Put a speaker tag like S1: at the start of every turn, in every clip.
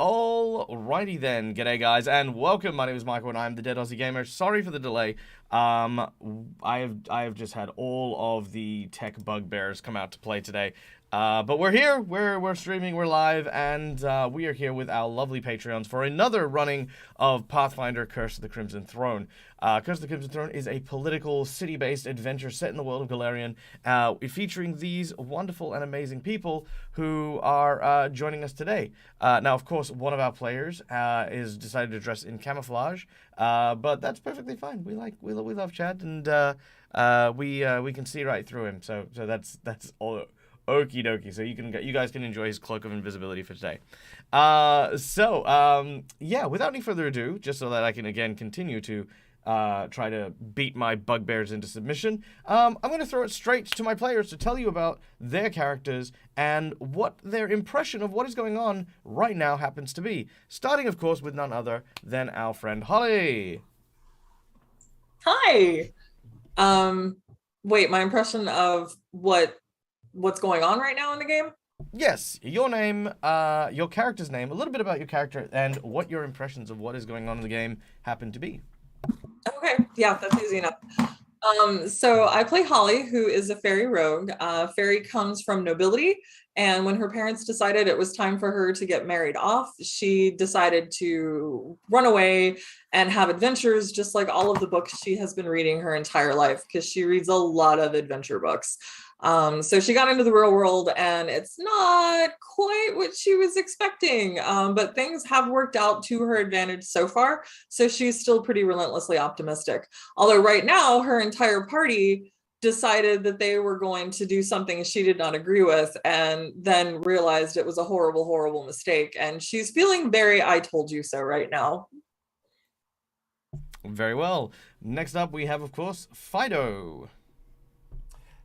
S1: Alrighty then, g'day guys, and welcome. My name is Michael, and I'm the Dead Aussie Gamer. Sorry for the delay. I have just had all of the tech bugbears come out to play today. But we're here, we're streaming, we're live, and we are here with our lovely Patreons for another running of Pathfinder Curse of the Crimson Throne. Curse of the Crimson Throne is a political, city-based adventure set in the world of Galarian, featuring these wonderful and amazing people who are joining us today. Now, of course, one of our players is decided to dress in camouflage, but that's perfectly fine. We love Chad, and we can see right through him. So that's all. Okie dokie. So you guys can enjoy his cloak of invisibility for today. Yeah, without any further ado, just so that I can again continue to try to beat my bugbears into submission, I'm going to throw it straight to my players to tell you about their characters and what their impression of what is going on right now happens to be. Starting, of course, with none other than our friend Holly.
S2: Hi. Wait, my impression of what's going on right now in the game?
S1: Yes, your name, your character's name, a little bit about your character, and what your impressions of what is going on in the game happen to be.
S2: Okay, yeah, that's easy enough. So I play Holly, who is a fairy rogue. Fairy comes from nobility, and when her parents decided it was time for her to get married off, she decided to run away and have adventures, just like all of the books she has been reading her entire life, because she reads a lot of adventure books. So she got into the real world, and it's not quite what she was expecting, but things have worked out to her advantage so far, so she's still pretty relentlessly optimistic. Although right now, her entire party decided that they were going to do something she did not agree with, and then realized it was a horrible, horrible mistake, and she's feeling very I told you so right now.
S1: Very well. Next up, we have, of course, Fido.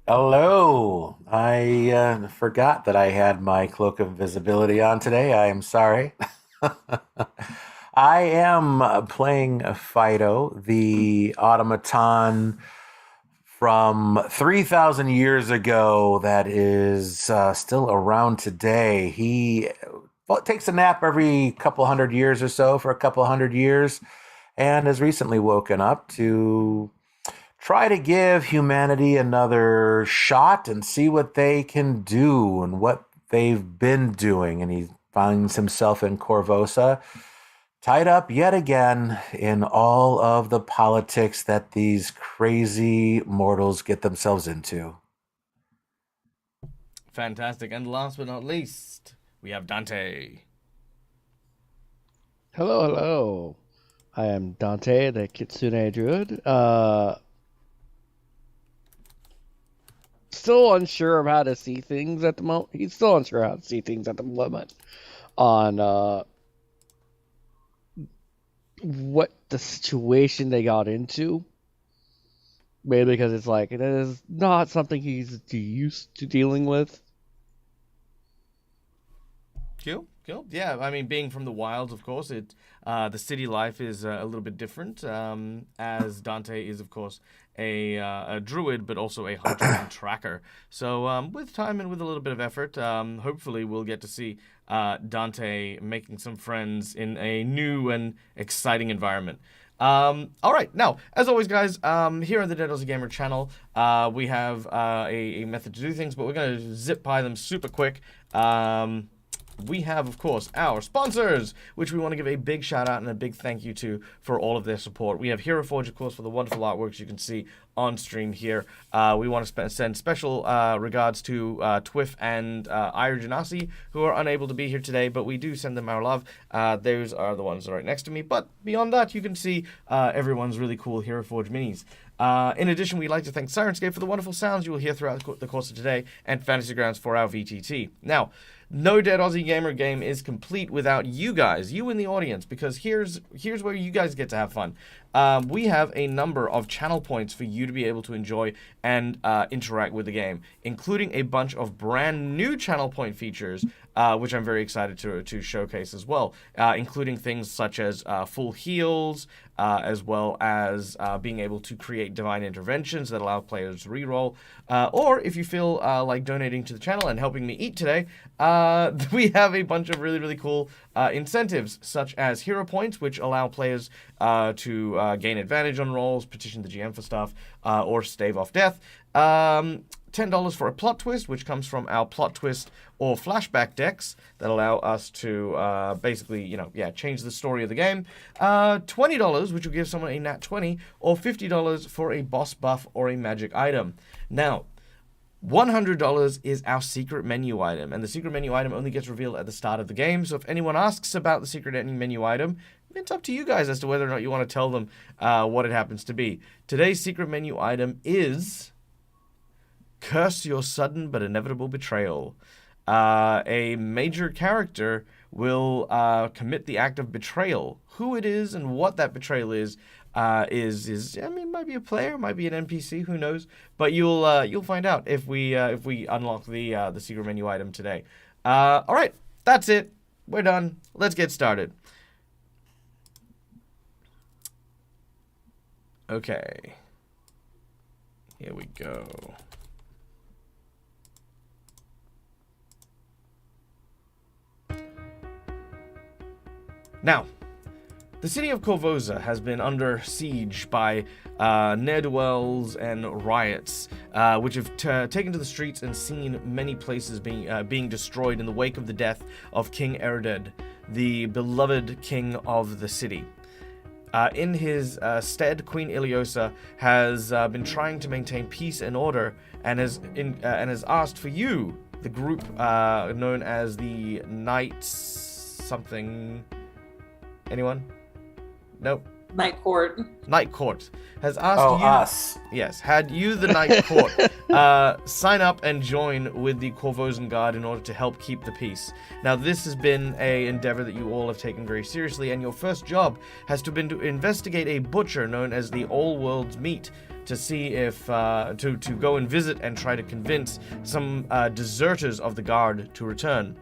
S3: Hello. I forgot that I had my cloak of invisibility on today. I am sorry. I am playing Fido, the automaton from 3,000 years ago that is still around today. He takes a nap every couple hundred years or so for a couple hundred years, and has recently woken up to try to give humanity another shot and see what they can do and what they've been doing. And he finds himself in Korvosa, tied up yet again in all of the politics that these crazy mortals get themselves into.
S1: Fantastic. And last but not least, we have Dante.
S4: Hello. I am Dante, the Kitsune Druid. Still unsure of how to see things at the moment. He's still unsure how to see things at the moment on what the situation they got into. Maybe because it's like it is not something he's used to dealing with.
S1: Cool. Yeah, I mean, being from the wilds, of course, the city life is a little bit different, as Dante is, of course, a druid, but also a hunter and tracker. So with time and with a little bit of effort, hopefully we'll get to see Dante making some friends in a new and exciting environment. All right, now, as always, guys, here on the Dead Aussie Gamer channel, we have a method to do things, but we're going to zip by them super quick. We have, of course, our sponsors, which we want to give a big shout out and a big thank you to for all of their support. We have Hero Forge, of course, for the wonderful artworks you can see on stream here. We want to send special regards to Twiff and Ira Janasi, who are unable to be here today, but we do send them our love. Those are the ones right next to me. But beyond that, you can see everyone's really cool Hero Forge minis. In addition, we'd like to thank Sirenscape for the wonderful sounds you will hear throughout the course of today, and Fantasy Grounds for our VTT. Now, no Dead Aussie Gamer game is complete without you guys, you in the audience, because here's where you guys get to have fun. We have a number of channel points for you to be able to enjoy and interact with the game, including a bunch of brand new channel point features, which I'm very excited to showcase as well, including things such as full heals, as well as being able to create divine interventions that allow players to reroll, or if you feel like donating to the channel and helping me eat today, we have a bunch of really, really cool incentives, such as hero points, which allow players to gain advantage on rolls, petition the GM for stuff, or stave off death. $10 for a plot twist, which comes from our plot twist or flashback decks that allow us to basically, change the story of the game. $20, which will give someone a nat 20, or $50 for a boss buff or a magic item. Now, $100 is our secret menu item, and the secret menu item only gets revealed at the start of the game. So if anyone asks about the secret menu item, it's up to you guys as to whether or not you want to tell them what it happens to be. Today's secret menu item is Curse Your Sudden But Inevitable Betrayal. A major character will commit the act of betrayal. Who it is and what that betrayal is might be a player, might be an NPC, who knows? But you'll find out if we unlock the secret menu item today. All right, that's it. We're done. Let's get started. Okay. Here we go. Now, the city of Korvosa has been under siege by ne'er-do-wells and riots, which have taken to the streets and seen many places being destroyed in the wake of the death of King Ereded, the beloved king of the city. In his stead, Queen Iliosa has been trying to maintain peace and order, and has asked for you, the group known as the Knights something. Anyone? Nope.
S2: Night Court.
S1: Night Court has asked you.
S3: Us.
S1: Yes, had you, the Night Court, sign up and join with the Korvosan Guard in order to help keep the peace. Now, this has been an endeavor that you all have taken very seriously, and your first job has been to investigate a butcher known as the All World's Meat to see if to go and visit and try to convince some deserters of the guard to return.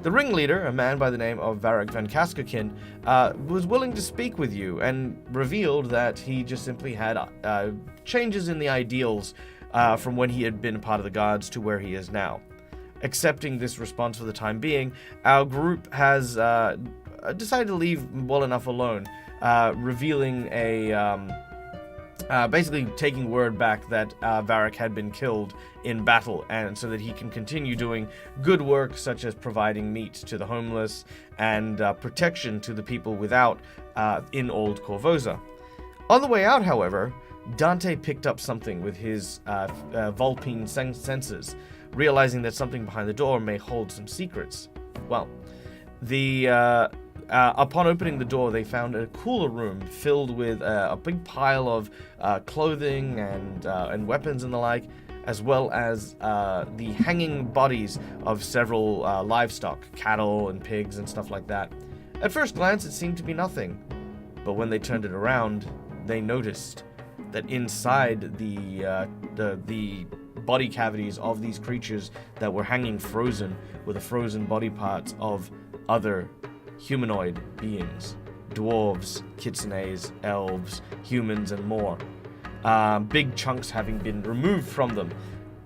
S1: The ringleader, a man by the name of Varric Van Kaskakin, was willing to speak with you and revealed that he just simply had changes in the ideals from when he had been part of the guards to where he is now. Accepting this response for the time being, our group has decided to leave well enough alone, revealing basically taking word back that Varric had been killed in battle, and so that he can continue doing good work such as providing meat to the homeless and protection to the people without in Old Korvosa. On the way out, however, Dante picked up something with his Vulpine senses, realizing that something behind the door may hold some secrets. Well, upon opening the door, they found a cooler room filled with a big pile of clothing and weapons and the like, as well as the hanging bodies of several livestock, cattle and pigs and stuff like that. At first glance, it seemed to be nothing, but when they turned it around, they noticed that inside the body cavities of these creatures that were hanging frozen were the frozen body parts of other humanoid beings, dwarves, kitsunes, elves, humans, and more. Big chunks having been removed from them.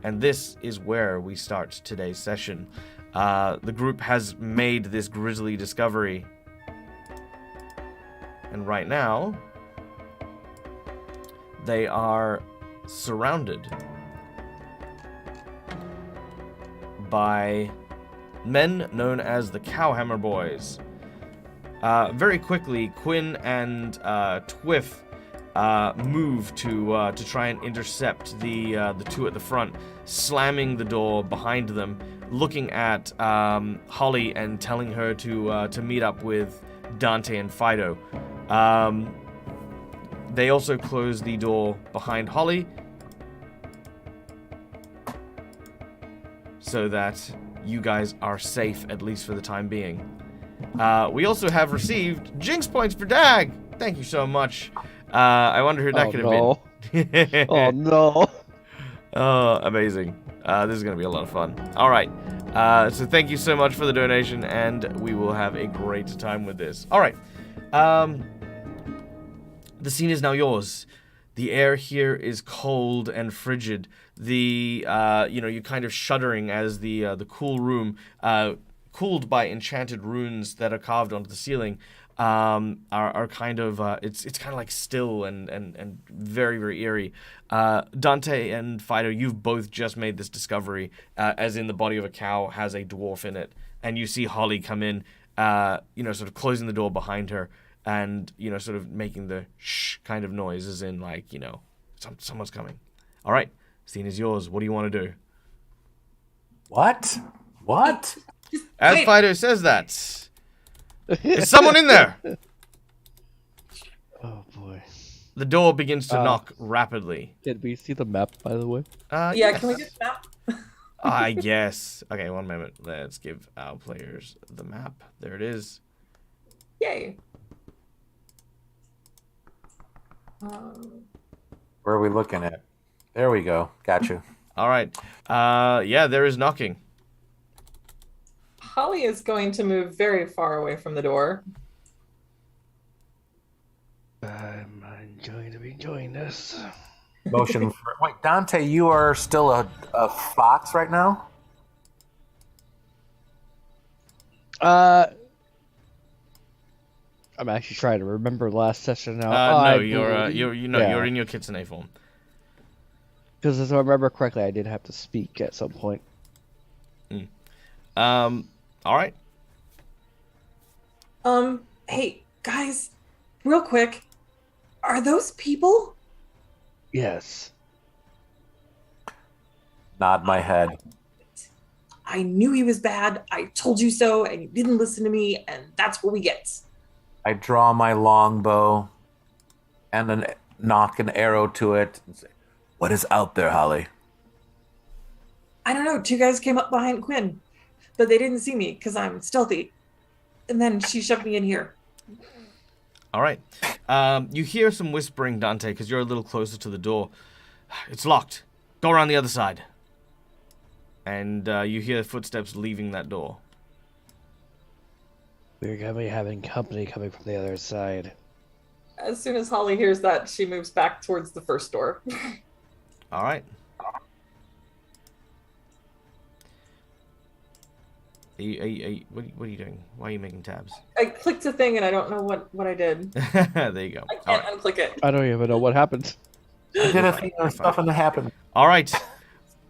S1: And this is where we start today's session. The group has made this grisly discovery. And right now, they are surrounded by men known as the Cowhammer Boys. Very quickly, Quinn and Twiff move to try and intercept the two at the front, slamming the door behind them, looking at Holly and telling her to meet up with Dante and Fido. They also close the door behind Holly so that you guys are safe, at least for the time being. We also have received Jinx points for Dag. Thank you so much. I wonder who that could have been.
S4: Oh no.
S1: Oh, amazing. This is going to be a lot of fun. All right. So thank you so much for the donation, and we will have a great time with this. All right. The scene is now yours. The air here is cold and frigid. You're kind of shuddering as the cool room, cooled by enchanted runes that are carved onto the ceiling, are kind of it's kind of like still and very very eerie. Dante and Fido, you've both just made this discovery, as in the body of a cow has a dwarf in it, and you see Holly come in, sort of closing the door behind her, and sort of making the shh kind of noise, as in like someone's coming. All right, scene is yours. What do you want to do?
S3: What?
S1: As Fido says that, is someone in there?
S4: Oh boy.
S1: The door begins to knock rapidly.
S4: Did we see the map, by the way?
S2: Yeah,
S1: Yes.
S2: can we get that?
S1: I guess. Okay, one moment. Let's give our players the map. There it is.
S2: Yay.
S3: Where are we looking at? There we go. Got you.
S1: All right. Yeah, there is knocking.
S2: Holly is going to move very far away from the door.
S4: I'm going to be enjoying this.
S3: Motion for... Wait, Dante, you are still a fox right now?
S4: I'm actually trying to remember last session now.
S1: No, you're in your kitsune form.
S4: Because if I remember correctly, I did have to speak at some point.
S1: All right.
S2: Hey, guys, real quick. Are those people?
S4: Yes.
S3: Nod my head.
S2: I knew he was bad. I told you so, and you didn't listen to me, and that's what we get.
S3: I draw my longbow and then knock an arrow to it and say, "What is out there, Holly?"
S2: I don't know. Two guys came up behind Quinn, but they didn't see me because I'm stealthy. And then she shoved me in here.
S1: All right. You hear some whispering, Dante, because you're a little closer to the door. It's locked. Go around the other side. And you hear footsteps leaving that door.
S4: We're going to be having company coming from the other side.
S2: As soon as Holly hears that, she moves back towards the first door.
S1: All right. What are you doing? Why are you making tabs?
S2: I clicked a thing and I don't know what I did.
S1: There you go.
S2: I can't unclick it.
S4: I don't even know what happened.
S3: I did a thing and stuff and it happened.
S1: All right.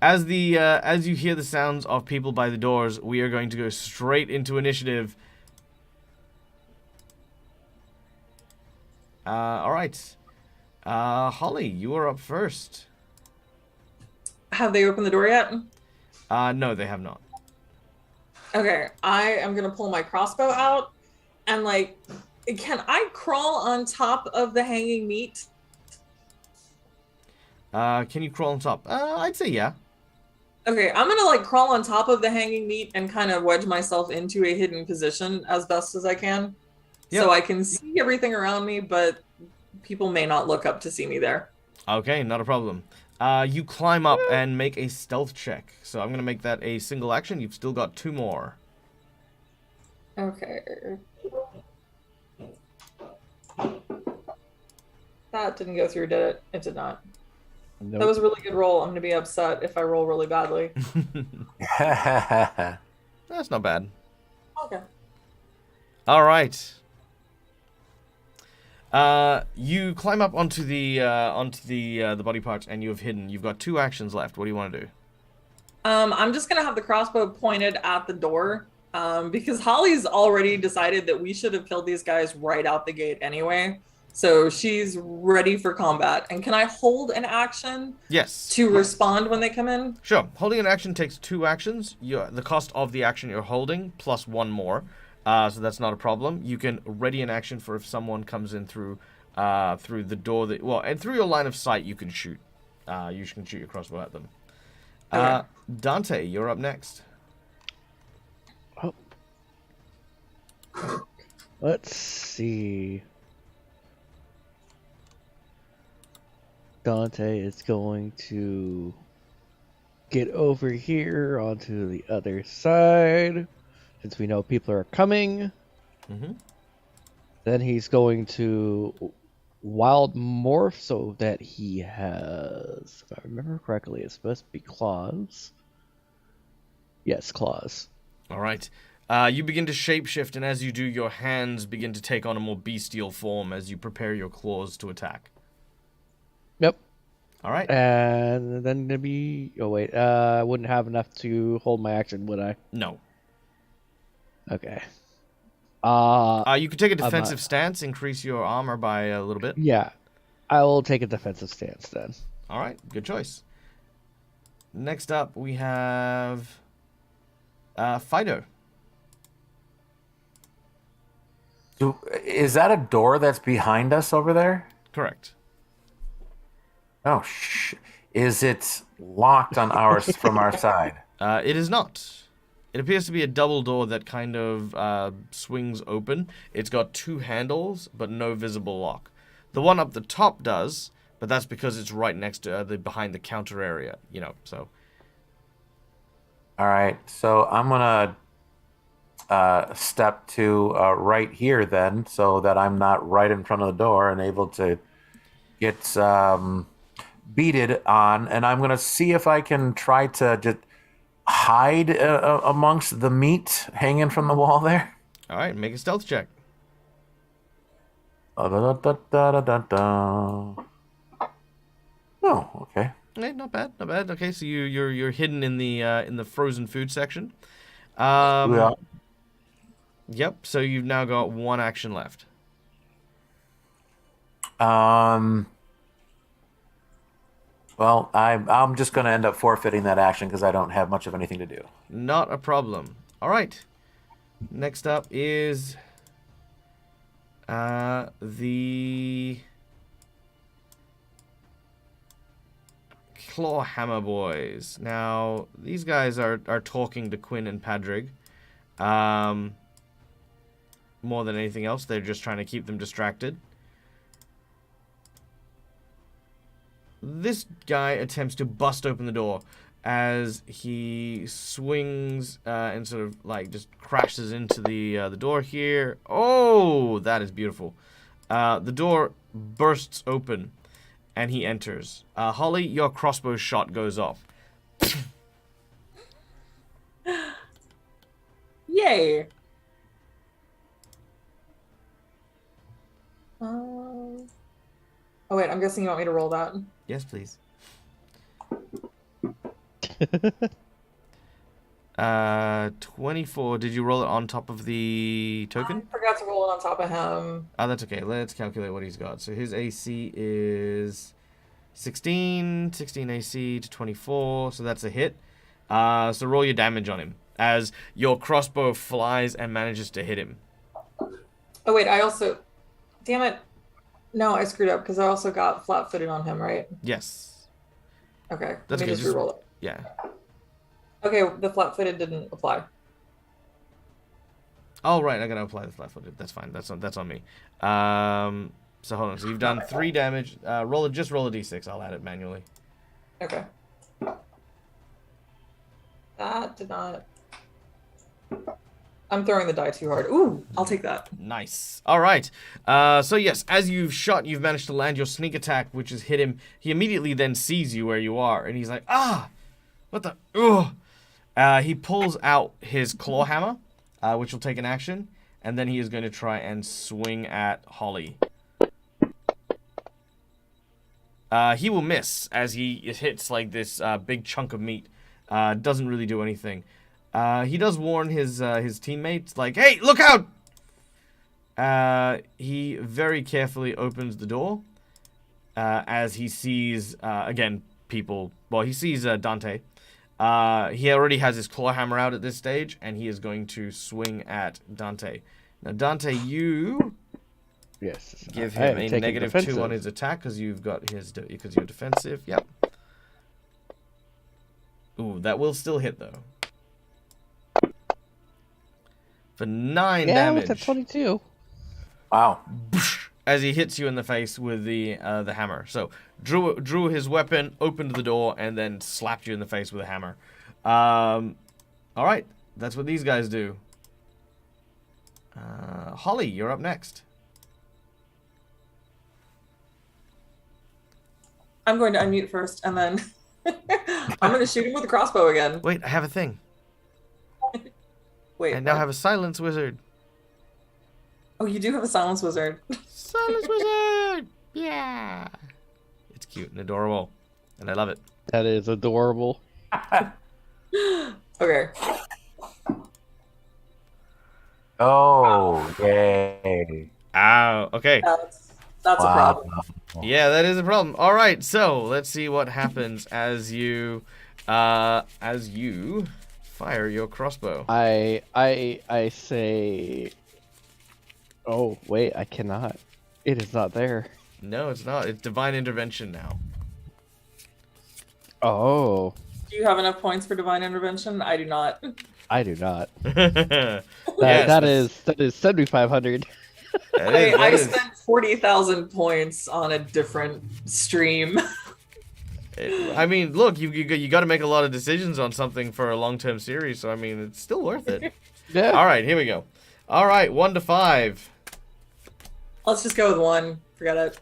S1: As you hear the sounds of people by the doors, we are going to go straight into initiative. All right. Holly, you are up first.
S2: Have they opened the door yet?
S1: No, they have not.
S2: Okay, I am gonna pull my crossbow out and can I crawl on top of the hanging meat?
S1: Can you crawl on top? I'd say yeah.
S2: Okay, I'm gonna crawl on top of the hanging meat and kind of wedge myself into a hidden position as best as I can.
S1: Yep.
S2: So I can see everything around me, but people may not look up to see me there.
S1: Okay, not a problem. You climb up and make a stealth check. So I'm going to make that a single action. You've still got 2 more.
S2: Okay. That didn't go through, did it? It did not.
S4: Nope.
S2: That was a really good roll. I'm going to be upset if I roll really badly.
S1: That's not bad.
S2: Okay.
S1: All right. You climb up onto the body parts, and you have hidden. You've got 2 actions left. What do you want to do?
S2: I'm just gonna have the crossbow pointed at the door, because Holly's already decided that we should have killed these guys right out the gate anyway. So she's ready for combat. And can I hold an action?
S1: Yes.
S2: To respond when they come in?
S1: Sure. Holding an action takes 2 actions. The cost of the action you're holding plus 1 more. So that's not a problem. You can ready an action for if someone comes in through the door and through your line of sight you can shoot. You can shoot your crossbow at them.
S2: Okay.
S1: Dante, you're up next.
S4: Oh. Let's see. Dante is going to get over here onto the other side. Since we know people are coming,
S1: Mm-hmm.
S4: then he's going to wild morph so that he has, if I remember correctly, it's supposed to be claws. Yes, claws.
S1: All right. You begin to shapeshift, and as you do, your hands begin to take on a more bestial form as you prepare your claws to attack.
S4: Yep.
S1: All right.
S4: And then to be... Oh, wait. I wouldn't have enough to hold my action, would I?
S1: No.
S4: Okay.
S1: You could take a defensive stance, increase your armor by a little bit.
S4: Yeah. I will take a defensive stance then.
S1: All right. Good choice. Next up, we have Fido.
S3: Is that a door that's behind us over there?
S1: Correct.
S3: Oh, is it locked on ours from our side?
S1: It is not. It appears to be a double door that kind of swings open. It's got 2 handles, but no visible lock. The one up the top does, but that's because it's right next to behind the counter area, so.
S3: All right, so I'm going to step to right here then, so that I'm not right in front of the door and able to get beated on. And I'm going to see if I can try to just hide amongst the meat hanging from the wall there.
S1: All right, make a stealth check.
S3: Oh, okay.
S1: Hey, not bad, not bad. Okay, so you're hidden in the frozen food section.
S3: Yeah.
S1: Yep. So you've now got 1 action left.
S3: Well, I'm just going to end up forfeiting that action because I don't have much of anything to do.
S1: Not a problem. All right. Next up is the Clawhammer boys. Now, these guys are talking to Quinn and Padrig. More than anything else, they're just trying to keep them distracted. This guy attempts to bust open the door as he swings and sort of like just crashes into the door here. Oh, that is beautiful. The door bursts open and he enters. Holly, your crossbow shot goes off.
S2: Yay. Oh wait, I'm guessing you want me to roll that.
S1: Yes, please. 24. Did you roll it on top of the token?
S2: I forgot to roll it on top of him.
S1: Oh, that's okay. Let's calculate what he's got. So his AC is 16 AC to 24, so that's a hit. So roll your damage on him as your crossbow flies and manages to hit him.
S2: Oh wait, I also... Damn it. No, I screwed up because I also got flat-footed on him, right?
S1: Yes.
S2: Okay,
S1: That's
S2: let me
S1: okay.
S2: just reroll it.
S1: Yeah.
S2: Okay, the flat-footed didn't apply.
S1: Oh, right. I gotta apply the flat-footed. That's fine. That's on me. So hold on. So you've done 3 damage. Roll a d6. I'll add it manually.
S2: Okay. That did not... I'm throwing the die too hard. Ooh, I'll take that.
S1: Nice. All right. So yes, as you've shot, you've managed to land your sneak attack, which has hit him. He immediately then sees you where you are, and he's like, ah, what the? Ugh. He pulls out his claw hammer, which will take an action, and then he is going to try and swing at Holly. He will miss as he hits like this big chunk of meat. Doesn't really do anything. He does warn his teammates, like, hey, look out! He very carefully opens the door as he sees, again, people. Well, he sees Dante. He already has his claw hammer out at this stage, and he is going to swing at Dante. Now, Dante, you
S4: Yes.
S1: give him a -2 on his attack because you've got because you're defensive. Yep. Ooh, that will still hit though. For 9 damage.
S4: Yeah, with a 22.
S3: Wow.
S1: As he hits you in the face with the hammer. So drew his weapon, opened the door, and then slapped you in the face with a hammer. All right, that's what these guys do. Holly, you're up next.
S2: I'm going to unmute first, and then I'm going to shoot him with a crossbow again.
S1: Wait, I have a thing.
S2: Wait.
S1: I now
S2: what?
S1: have a silence wizard.
S2: Oh, you do have a silence wizard.
S1: Silence wizard! Yeah! It's cute and adorable. And I love it.
S4: That is adorable.
S2: Okay.
S3: Oh, yay.
S1: Ow. Okay.
S2: That's a problem.
S1: Yeah, that is a problem. All right, so let's see what happens as you fire your crossbow.
S4: I say. Oh wait, I cannot. It is not there.
S1: No, it's not. It's divine intervention now.
S4: Oh,
S2: Do you have enough points for divine intervention? I do not.
S4: I do not.
S1: Yes,
S4: That is 7,500.
S2: I spent 40,000 points on a different stream.
S1: I mean, look, you got to make a lot of decisions on something for a long-term series, so I mean, it's still worth it.
S4: Yeah.
S1: All right, here we go. All right, 1 to 5.
S2: Let's just go with 1. Forget it.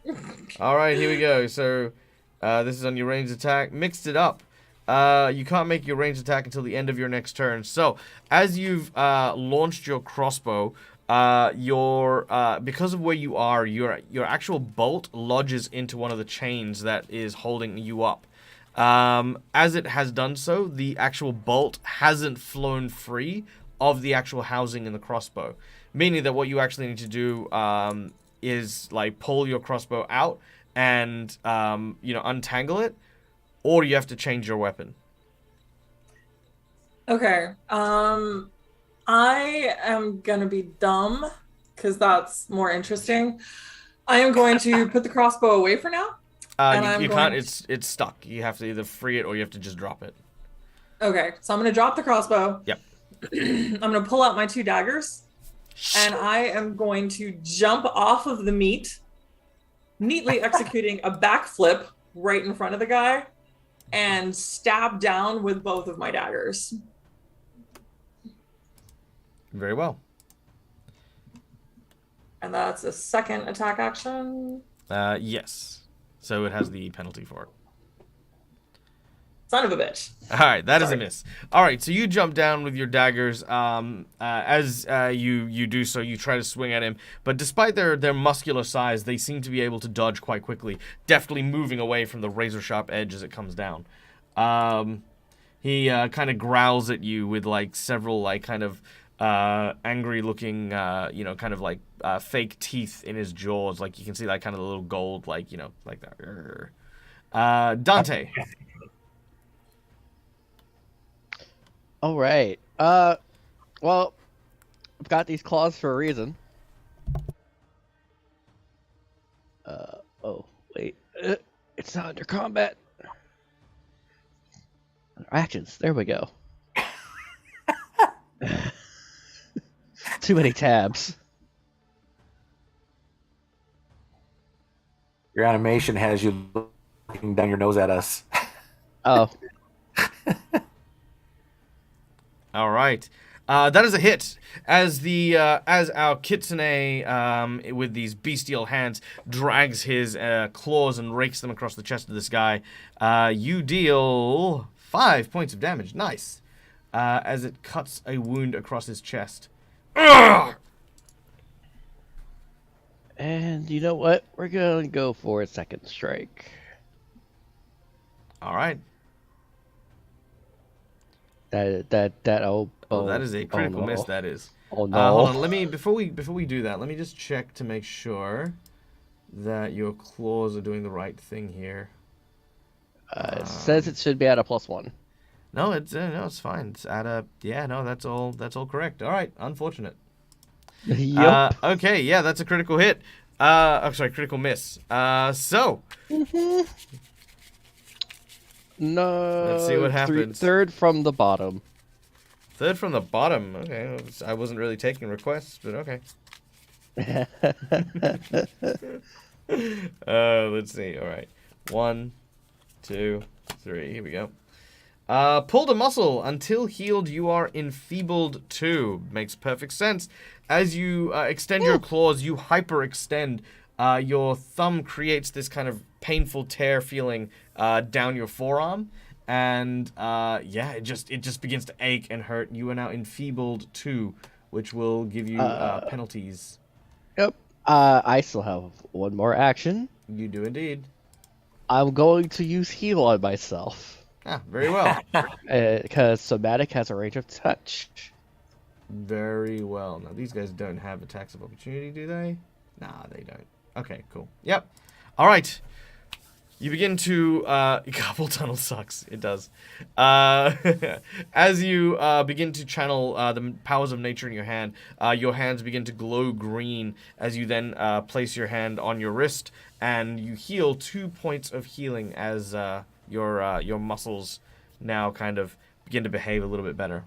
S1: All right, here we go. So, this is on your ranged attack. Mixed it up. You can't make your ranged attack until the end of your next turn. So, as you've launched your crossbow, because of where you are, your actual bolt lodges into one of the chains that is holding you up. As it has done so, the actual bolt hasn't flown free of the actual housing in the crossbow, meaning that what you actually need to do is like pull your crossbow out and untangle it, or you have to change your weapon.
S2: Okay. I am gonna be dumb because that's more interesting. I am going to put the crossbow away for now.
S1: You can't. It's stuck. You have to either free it or you have to just drop it.
S2: Okay, so I'm gonna drop the crossbow.
S1: Yep.
S2: I'm gonna pull out my 2 daggers, and I am going to jump off of the meat, neatly executing a backflip right in front of the guy, and stab down with both of my daggers.
S1: Very well.
S2: And that's a second attack action.
S1: Yes. So it has the penalty for it.
S2: Son of a bitch.
S1: All right, that is
S2: Sorry.
S1: a miss. All right, so you jump down with your daggers. As you do so, you try to swing at him, but despite their muscular size, they seem to be able to dodge quite quickly, deftly moving away from the razor sharp edge as it comes down. He kind of growls at you with like several like kind of angry looking kind of like fake teeth in his jaws. Like you can see like kind of the little gold like like that. Dante.
S4: All right. Well, I've got these claws for a reason. Oh wait, it's not under combat. Actions. There we go. Too many tabs.
S3: Your animation has you looking down your nose at us.
S4: Oh.
S1: All right. That is a hit. As our kitsune with these bestial hands drags his claws and rakes them across the chest of this guy, you deal 5 points of damage. Nice. As it cuts a wound across his chest. Ugh!
S4: And you know what? We're gonna go for a second strike.
S1: All right.
S4: Oh,
S1: That is a critical
S4: no.
S1: miss. That is.
S4: Oh no.
S1: Hold on. Let me before we do that. Let me just check to make sure that your claws are doing the right thing here.
S4: It says it should be at a +1.
S1: No, it's fine. It's at a that's all correct. All right, unfortunate.
S4: Yep.
S1: Okay, yeah, that's a critical hit. Critical miss. So
S4: No.
S1: Let's see what happens.
S4: Third from the bottom.
S1: Third from the bottom. Okay, I wasn't really taking requests, but okay. Let's see. All right, 1, 2, 3. Here we go. Pulled a muscle. Until healed, you are enfeebled 2. Makes perfect sense. As you extend your claws, you hyperextend. Your thumb creates this kind of painful tear feeling down your forearm, and it just begins to ache and hurt. You are now enfeebled 2, which will give you penalties.
S4: Yep. I still have one more action.
S1: You do indeed.
S4: I'm going to use heal on myself.
S1: Ah, very well.
S4: Because Somatic has a range of touch.
S1: Very well. Now, these guys don't have attacks of opportunity, do they? Nah, they don't. Okay, cool. Yep. All right. You begin to... Carpal tunnel sucks. It does. As you begin to channel the powers of nature in your hand, your hands begin to glow green as you then place your hand on your wrist, and you heal 2 points of healing as your muscles now kind of begin to behave a little bit better.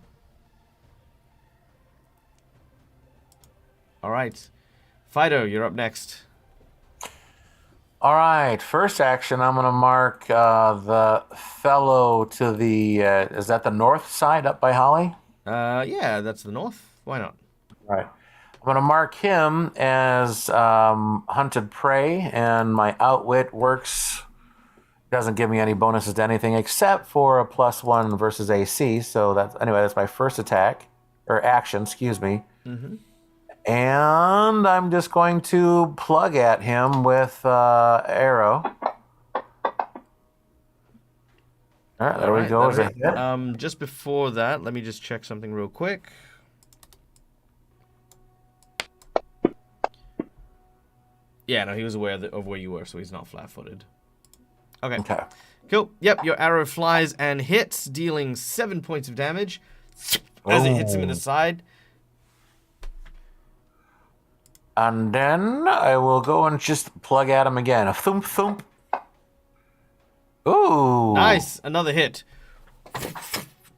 S1: All right. Fido, you're up next.
S3: All right, first action, I'm going to mark the fellow to the, is that the north side up by Holly?
S1: Yeah, that's the north. Why not?
S3: All right. I'm going to mark him as hunted prey, and my outwit works, doesn't give me any bonuses to anything except for a +1 versus AC. So that's my first attack, or action, excuse me.
S1: Mm-hmm.
S3: And I'm just going to plug at him with arrow. All right, there we go. Is it hit?
S1: Just before that, let me just check something real quick. Yeah, no, he was aware of where you were, so he's not flat-footed. Okay. Cool. Yep, your arrow flies and hits, dealing 7 points of damage as it hits him in the side.
S3: And then I will go and just plug at him again. A thump, thump. Ooh.
S1: Nice. Another hit.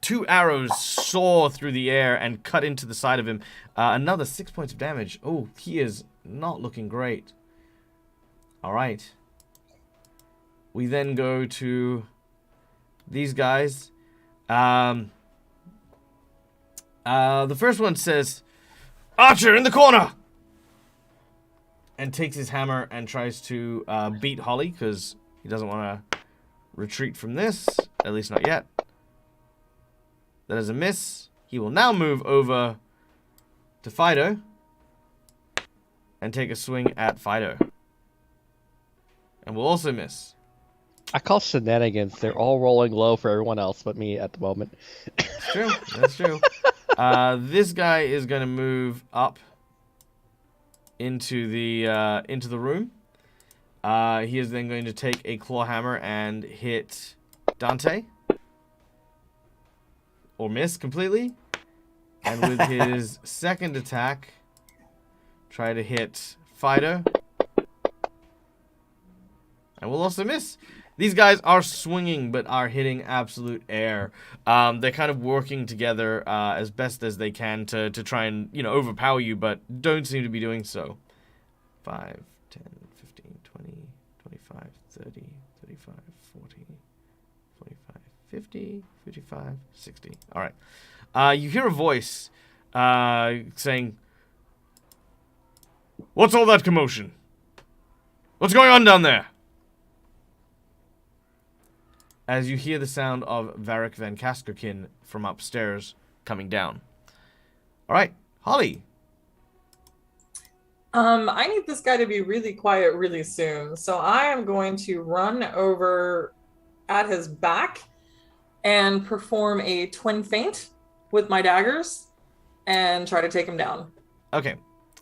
S1: 2 arrows soar through the air and cut into the side of him. Another 6 points of damage. Oh, he is not looking great. All right. We then go to these guys. The first one says, "Archer in the corner!" And takes his hammer and tries to beat Holly because he doesn't want to retreat from this. At least not yet. That is a miss. He will now move over to Fido and take a swing at Fido. And will also miss.
S4: I call shenanigans. They're all rolling low for everyone else but me at the moment.
S1: That's true. That's true. This guy is going to move up into the room. He is then going to take a claw hammer and hit Dante. Or miss completely. And with his second attack, try to hit Fido. And will also miss. These guys are swinging, but are hitting absolute air. They're kind of working together as best as they can to try and, overpower you, but don't seem to be doing so. 5, 10, 15, 20, 25, 30, 35, 40, 45, 50, 55, 60. All right. You hear a voice saying, "What's all that commotion? What's going on down there?" As you hear the sound of Varric Van Kaskerkin from upstairs coming down. All right, Holly.
S2: I need this guy to be really quiet really soon. So I am going to run over at his back and perform a twin feint with my daggers and try to take him down.
S1: Okay.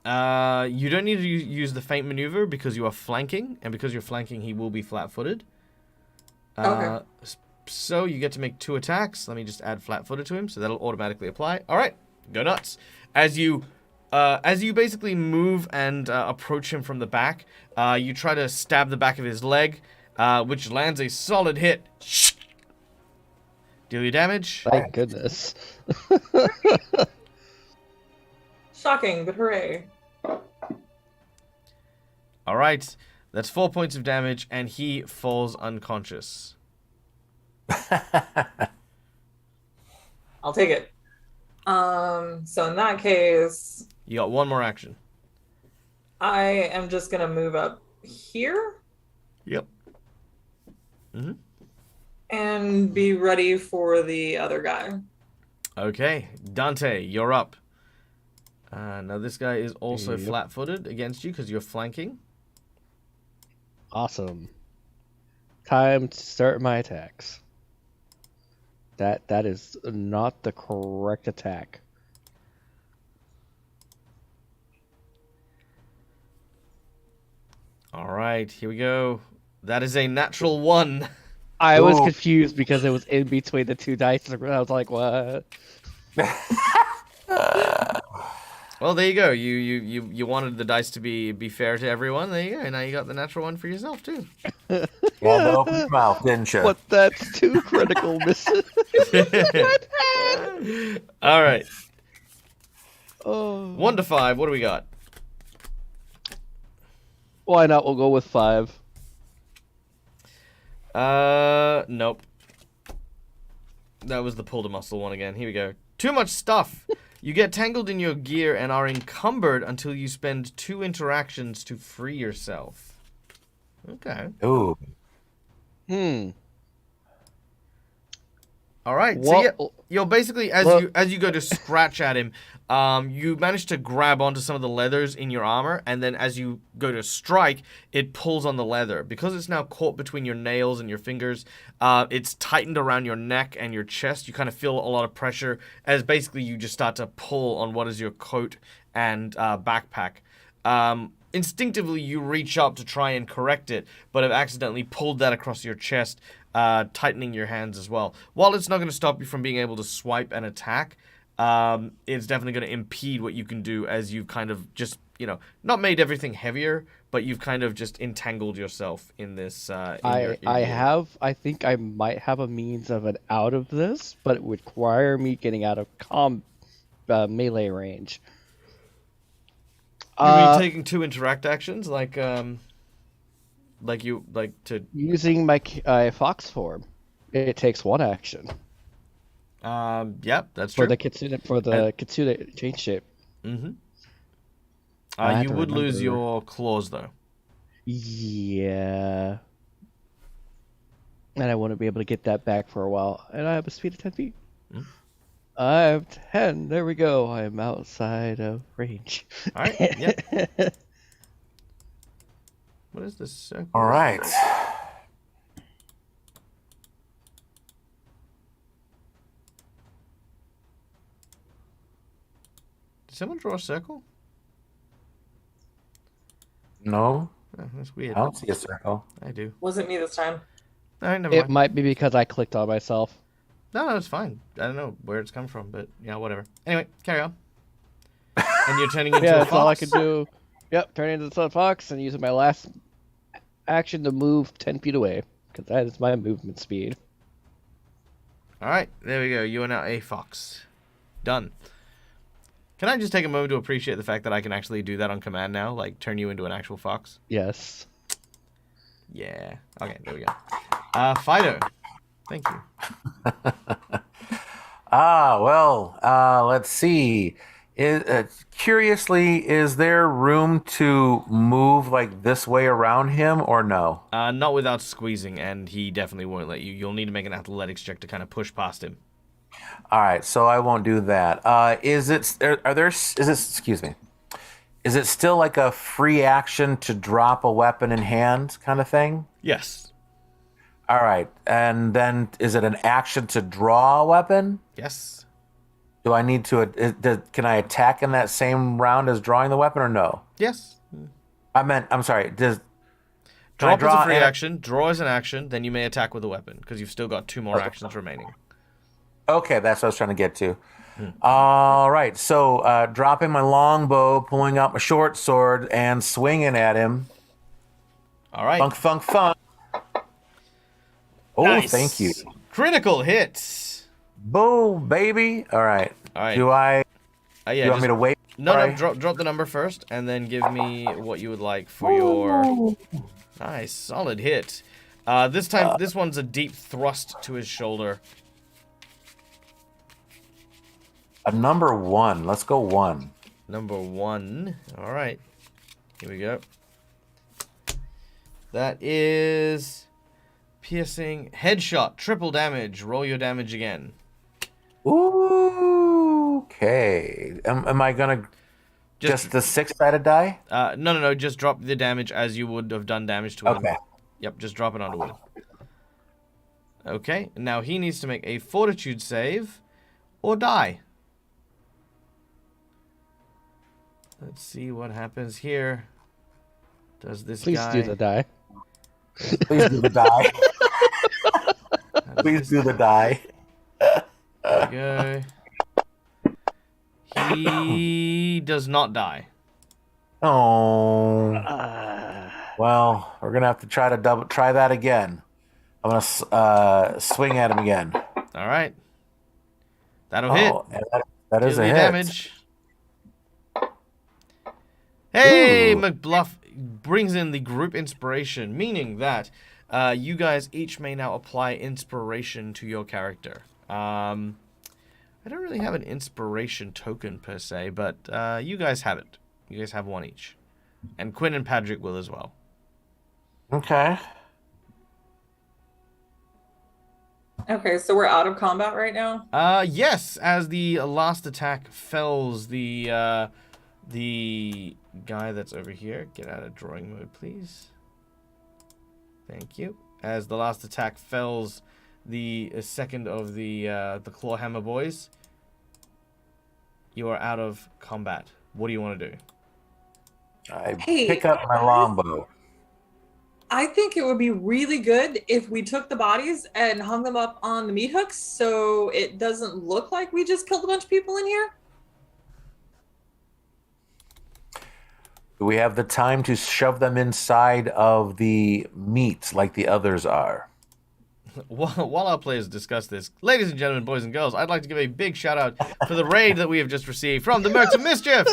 S1: You don't need to use the feint maneuver because you are flanking, and because you're flanking, he will be flat-footed.
S2: Okay.
S1: So you get to make 2 attacks. Let me just add flat-footed to him, so that'll automatically apply. All right, go nuts. As you basically move and approach him from the back, you try to stab the back of his leg, which lands a solid hit. Deal your damage.
S4: Thank goodness.
S2: Shocking, but hooray.
S1: All right. That's 4 points of damage, and he falls unconscious.
S2: I'll take it. So in that case,
S1: You got 1 more action.
S2: I am just gonna move up here.
S1: Yep.
S2: and be ready for the other guy.
S1: Okay, Dante, you're up. Now this guy is also
S4: Yep.
S1: flat-footed against you because you're flanking.
S4: Awesome. Time to start my attacks. That is not the correct attack.
S1: All right, here we go. That is a natural 1.
S4: I was
S3: Ooh.
S4: confused because it was in between the two dice. And I was like, what?
S1: Well, there you go. You wanted the dice to be fair to everyone. There you go. Now you got the natural 1 for yourself too.
S3: You had to open your mouth, didn't you?
S4: But that's too critical, Mr.
S1: All right.
S4: Oh.
S1: 1 to 5. What do we got?
S4: Why not? We'll go with 5.
S1: Nope. That was the pull to muscle one again. Here we go. Too much stuff. You get tangled in your gear and are encumbered until you spend 2 interactions to free yourself. Okay.
S3: Ooh.
S1: All right. So
S4: What-
S1: yeah, you're basically as you go to scratch at him, you manage to grab onto some of the leathers in your armor, and then as you go to strike, it pulls on the leather because it's now caught between your nails and your fingers. It's tightened around your neck and your chest. You kind of feel a lot of pressure as basically you just start to pull on what is your coat and backpack. Instinctively, you reach up to try and correct it, but have accidentally pulled that across your chest, tightening your hands as well. While it's not going to stop you from being able to swipe and attack, it's definitely going to impede what you can do as you've kind of just, not made everything heavier, but you've kind of just entangled yourself in this.
S4: I think I might have a means of an out of this, but it would require me getting out of melee range.
S1: You mean taking 2 interact actions, to
S4: Using my fox form, it takes 1 action
S1: Yep, that's
S4: for
S1: true.
S4: the kitsune change shape.
S1: Mm-hmm.
S4: I have
S1: You
S4: to
S1: would lose
S4: remember.
S1: your claws though.
S4: Yeah, and I wouldn't be able to get that back for a while. And I have a speed of 10 feet.
S1: Mm.
S4: I have 10. There we go. I am outside of range.
S1: All right. Yep. What is this circle?
S3: All right.
S1: Did someone draw a circle?
S3: No,
S1: Oh, that's weird.
S3: I don't see a circle.
S1: I do.
S2: Wasn't me this time.
S1: All right, never
S4: It
S1: mind.
S4: might be because I clicked on myself.
S1: No, it's fine. I don't know where it's come from, but yeah, whatever. Anyway, carry on. And you're turning into
S4: Yeah,
S1: a
S4: that's all I
S1: fox?
S4: can do. Yep, turn into the Sun Fox and using my last action to move 10 feet away, because that is my movement speed.
S1: All right, there we go. You are now a fox. Done. Can I just take a moment to appreciate the fact that I can actually do that on command now? Like, turn you into an actual fox?
S4: Yes.
S1: Yeah. Okay, there we go. Fido. Thank you.
S3: Let's see. Curiously, is there room to move like this way around him or no?
S1: Not without squeezing, and he definitely won't let you. You'll need to make an athletics check to kind of push past him.
S3: All right, so I won't do that. Excuse me. Is it still like a free action to drop a weapon in hand kind of thing?
S1: Yes.
S3: All right, and then is it an action to draw a weapon?
S1: Yes.
S3: Do I need to? Can I attack in that same round as drawing the weapon or no?
S1: Yes.
S3: I'm sorry. Can I
S1: Drop is a
S3: draw
S1: free
S3: and-
S1: action. Draw is an action. Then you may attack with a weapon because you've still got 2 more actions remaining.
S3: Okay, that's what I was trying to get to. All right, so dropping my longbow, pulling out my short sword, and swinging at him.
S1: All right.
S3: Thunk, thunk, thunk. Oh,
S1: Nice.
S3: thank you.
S1: Critical hits.
S3: Boom, baby. All right.
S1: All right.
S3: Do I?
S1: Yeah,
S3: Do you want me to wait?
S1: No,
S3: Sorry.
S1: drop the number first, and then give me what you would like for your... Nice, solid hit. This time, this one's a deep thrust to his shoulder.
S3: A number 1. Let's go 1.
S1: Number 1. All right. Here we go. That is Piercing headshot, triple damage. Roll your damage again.
S3: Ooh, okay. Am I gonna just the 6-sided die?
S1: No. Just drop the damage as you would have done damage to him.
S3: Okay.
S1: Yep, just drop it onto him. Okay, now he needs to make a fortitude save or die. Let's see what happens here. Does this
S4: Please
S1: guy...
S4: do the die.
S3: Please do the die. Please do the die.
S1: There we go. He does not die.
S3: Oh. Well, we're gonna have to try that again. I'm gonna swing at him again.
S1: All right. That'll hit.
S3: And that is
S1: Deal
S3: a
S1: your
S3: hit.
S1: damage. Hey,
S3: Ooh.
S1: McBluff brings in the group inspiration, meaning that you guys each may now apply inspiration to your character. I don't really have an inspiration token per se, but you guys have it. You guys have one each. And Quinn and Patrick will as well.
S3: Okay.
S2: Okay, so we're out of combat right now.
S1: Yes, as the last attack fells the guy that's over here. Get out of drawing mode, please. Thank you. As the last attack fells the second of the Clawhammer boys, you are out of combat. What do you want to do?
S3: I pick up my longbow.
S2: I think it would be really good if we took the bodies and hung them up on the meat hooks so it doesn't look like we just killed a bunch of people in here.
S3: Do we have the time to shove them inside of the meat like the others are?
S1: While our players discuss this, ladies and gentlemen, boys and girls, I'd like to give a big shout out for the raid that we have just received from the Mercs of Mischief.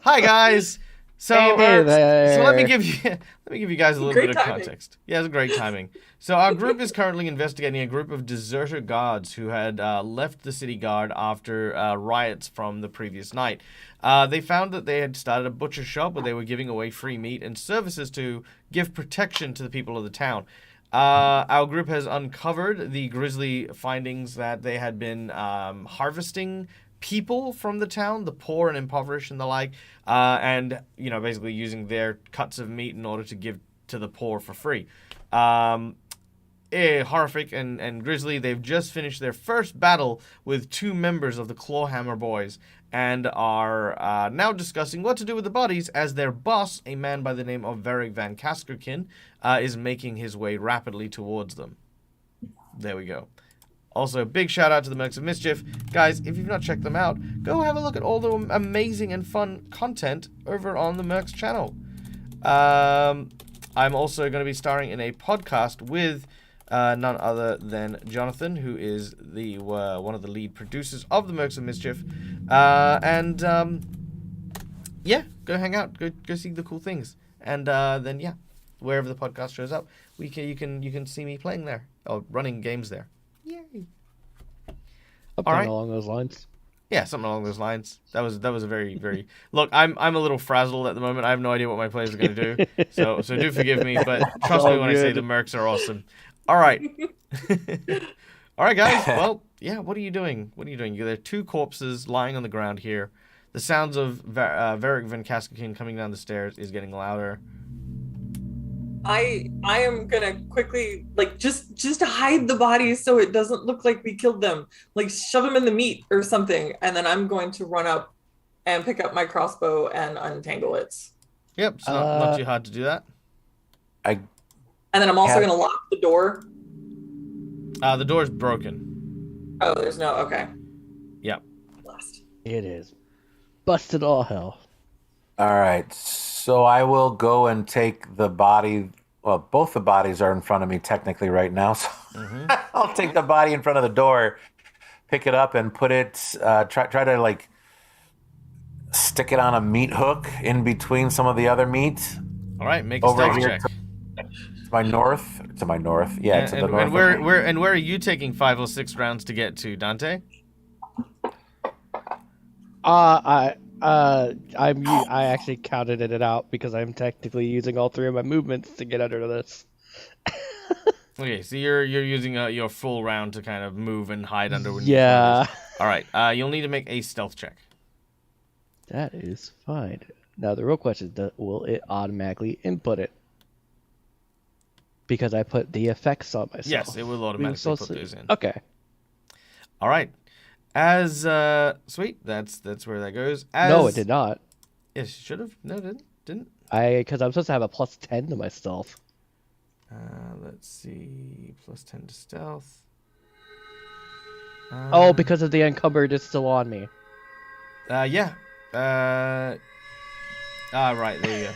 S1: Hi guys. So let me give you guys a little bit of context. Yeah, it's great timing. So our group is currently investigating a group of deserter guards who had left the city guard after riots from the previous night. They found that they had started a butcher shop where they were giving away free meat and services to give protection to the people of the town. Our group has uncovered the grisly findings that they had been harvesting people from the town, the poor and impoverished and the like, and, you know, basically using their cuts of meat in order to give to the poor for free. Horrific and grisly. They've just finished their first battle with 2 members of the Clawhammer boys and are now discussing what to do with the bodies as their boss, a man by the name of Varric Van Kaskerkin, is making his way rapidly towards them. There we go. Also, big shout out to the Mercs of Mischief. Guys, if you've not checked them out, go have a look at all the amazing and fun content over on the Mercs channel. I'm also going to be starring in a podcast with none other than Jonathan, who is the one of the lead producers of the Mercs of Mischief. Yeah, go hang out, go see the cool things, and then yeah, wherever the podcast shows up, you can see me playing there or running games there. Yay!
S4: Something along those lines.
S1: Yeah, something along those lines. That was a very, very... Look, I'm a little frazzled at the moment. I have no idea what my players are going to do. So do forgive me, but trust me when I say the Mercs are awesome. All right. All right, guys. Well, yeah, what are you doing? There are 2 corpses lying on the ground here. The sounds of Varric Van Kaskerkin coming down the stairs is getting louder.
S2: I am gonna quickly, like, just hide the bodies so it doesn't look like we killed them. Like, shove them in the meat or something, and then I'm going to run up and pick up my crossbow and untangle it.
S1: Yep, it's not too hard to do that.
S2: And then I'm also gonna lock the door.
S1: The door's broken.
S2: Oh, there's no... Okay.
S1: Yep.
S2: Blast.
S4: It is busted all hell.
S3: All right, so I will go and take the body. Well, both the bodies are in front of me technically right now, so I'll take the body in front of the door, pick it up, and put it. Try to like stick it on a meat hook in between some of the other meat.
S1: All right, make a stealth check.
S3: To my north. Yeah, to the north.
S1: And where are you taking 5 or 6 rounds to get to, Dante?
S4: I actually counted it out because I'm technically using all 3 of my movements to get under this.
S1: Okay, so you're using your full round to kind of move and hide under.
S4: Yeah.
S1: All right. You'll need to make a stealth check.
S4: That is fine. Now the real question is, will it automatically input it? Because I put the effects on myself.
S1: Yes, it will automatically put those in.
S4: Okay.
S1: All right. As sweet. That's where that goes.
S4: No, it did not.
S1: Yes, should have. No, it didn't.
S4: Because I'm supposed to have a +10 to my stealth.
S1: Let's see. +10 to stealth.
S4: Oh, because of the encumbered, it's still on me.
S1: Yeah. Right. There you go.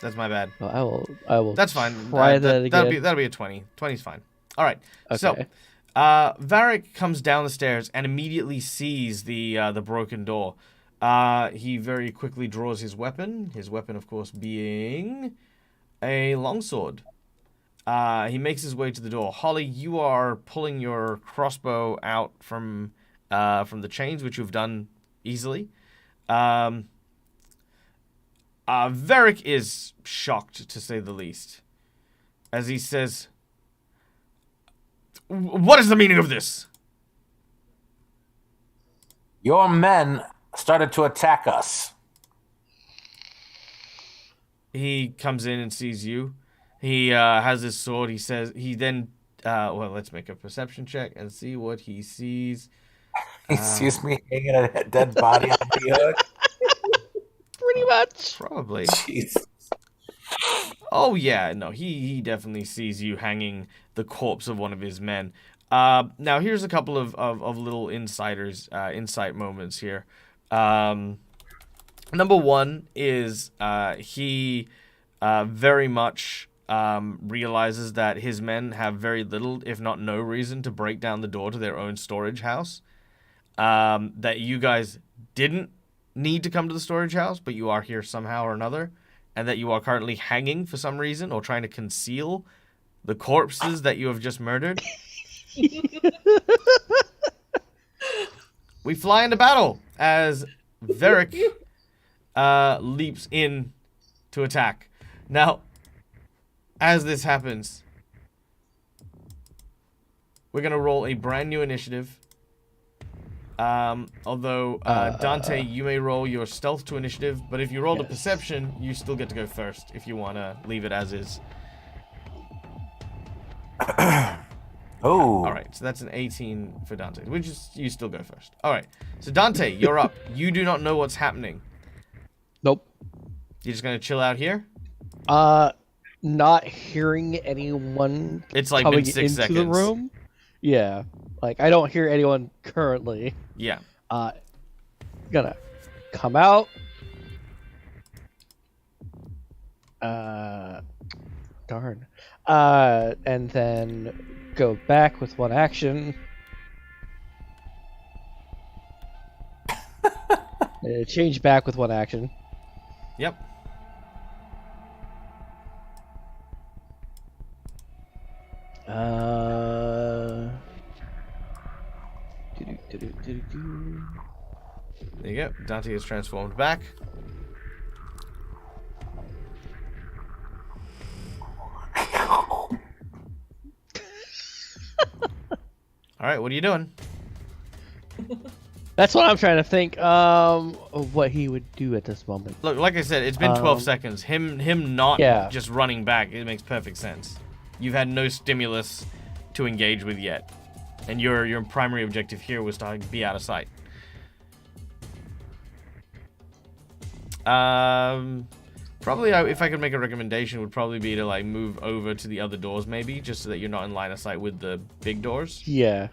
S1: That's my bad.
S4: Well, I will.
S1: That's fine.
S4: Try that again.
S1: That'll be a 20. 20's fine. All right.
S4: Okay.
S1: So, Varric comes down the stairs and immediately sees the broken door. He very quickly draws his weapon. His weapon, of course, being a longsword. He makes his way to the door. Holly, you are pulling your crossbow out from the chains, which you've done easily. Varric is shocked, to say the least, as he says, "What is the meaning of this?"
S3: Your men started to attack us.
S1: He comes in and sees you. He has his sword. He says, he then, well, let's make a perception check and see what he sees.
S3: He sees me hanging a dead body on the hook.
S4: Pretty much.
S1: Probably.
S3: Jeez.
S1: Oh, yeah. No, he definitely sees you hanging the corpse of one of his men. Now, here's a couple of little insight moments here. Number one is he very much realizes that his men have very little, if not no reason, to break down the door to their own storage house. That you guys didn't need to come to the storage house, but you are here somehow or another, and that you are currently hanging for some reason or trying to conceal the corpses that you have just murdered. We fly into battle as Varric leaps in to attack. Now, as this happens, we're going to roll a brand new initiative. Although, Dante, you may roll your stealth to initiative, but if you rolled a perception, you still get to go first if you want to leave it as is.
S3: Oh.
S1: All right, so that's an 18 for Dante, which is, you still go first. All right, so Dante, you're up. You do not know what's happening.
S4: Nope.
S1: You're just going to chill out here?
S4: Not hearing anyone
S1: It's like
S4: coming
S1: been 6
S4: into
S1: seconds.
S4: the room. Yeah. Like, I don't hear anyone currently.
S1: Yeah.
S4: Gonna come out. Darn. And then go back with one action. Change back with one action.
S1: Yep. There you go. Dante is transformed back. All right, what are you doing?
S4: That's what I'm trying to think. Of what he would do at this moment.
S1: Look, like I said, it's been 12 seconds. Him not just running back, it makes perfect sense. You've had no stimulus to engage with yet, and your primary objective here was to be out of sight. Probably, if I could make a recommendation, would probably be to like move over to the other doors, maybe, just so that you're not in line of sight with the big doors.
S4: Yeah.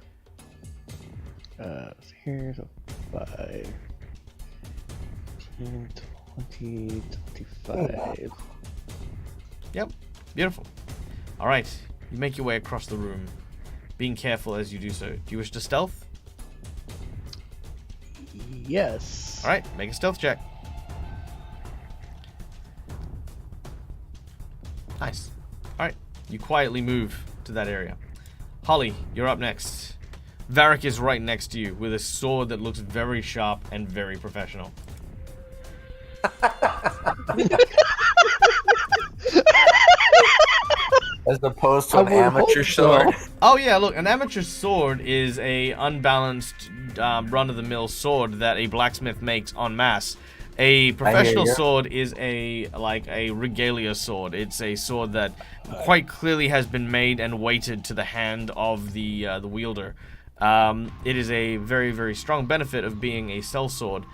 S4: So here's a 5, 10, 20, 25.
S1: Yep, beautiful. All right, you make your way across the room, being careful as you do so. Do you wish to stealth?
S4: Yes.
S1: All right, make a stealth check. Nice. All right, you quietly move to that area. Holly, you're up next. Varric is right next to you with a sword that looks very sharp and very professional.
S3: As opposed to
S4: I
S3: an
S4: would
S3: amateur
S4: hope so.
S3: sword.
S1: Oh yeah, look, an amateur sword is a unbalanced run-of-the-mill sword that a blacksmith makes en masse. A professional
S3: ya.
S1: sword is a regalia sword. It's a sword that quite clearly has been made and weighted to the hand of the wielder. It is a very, very strong benefit of being a sellsword,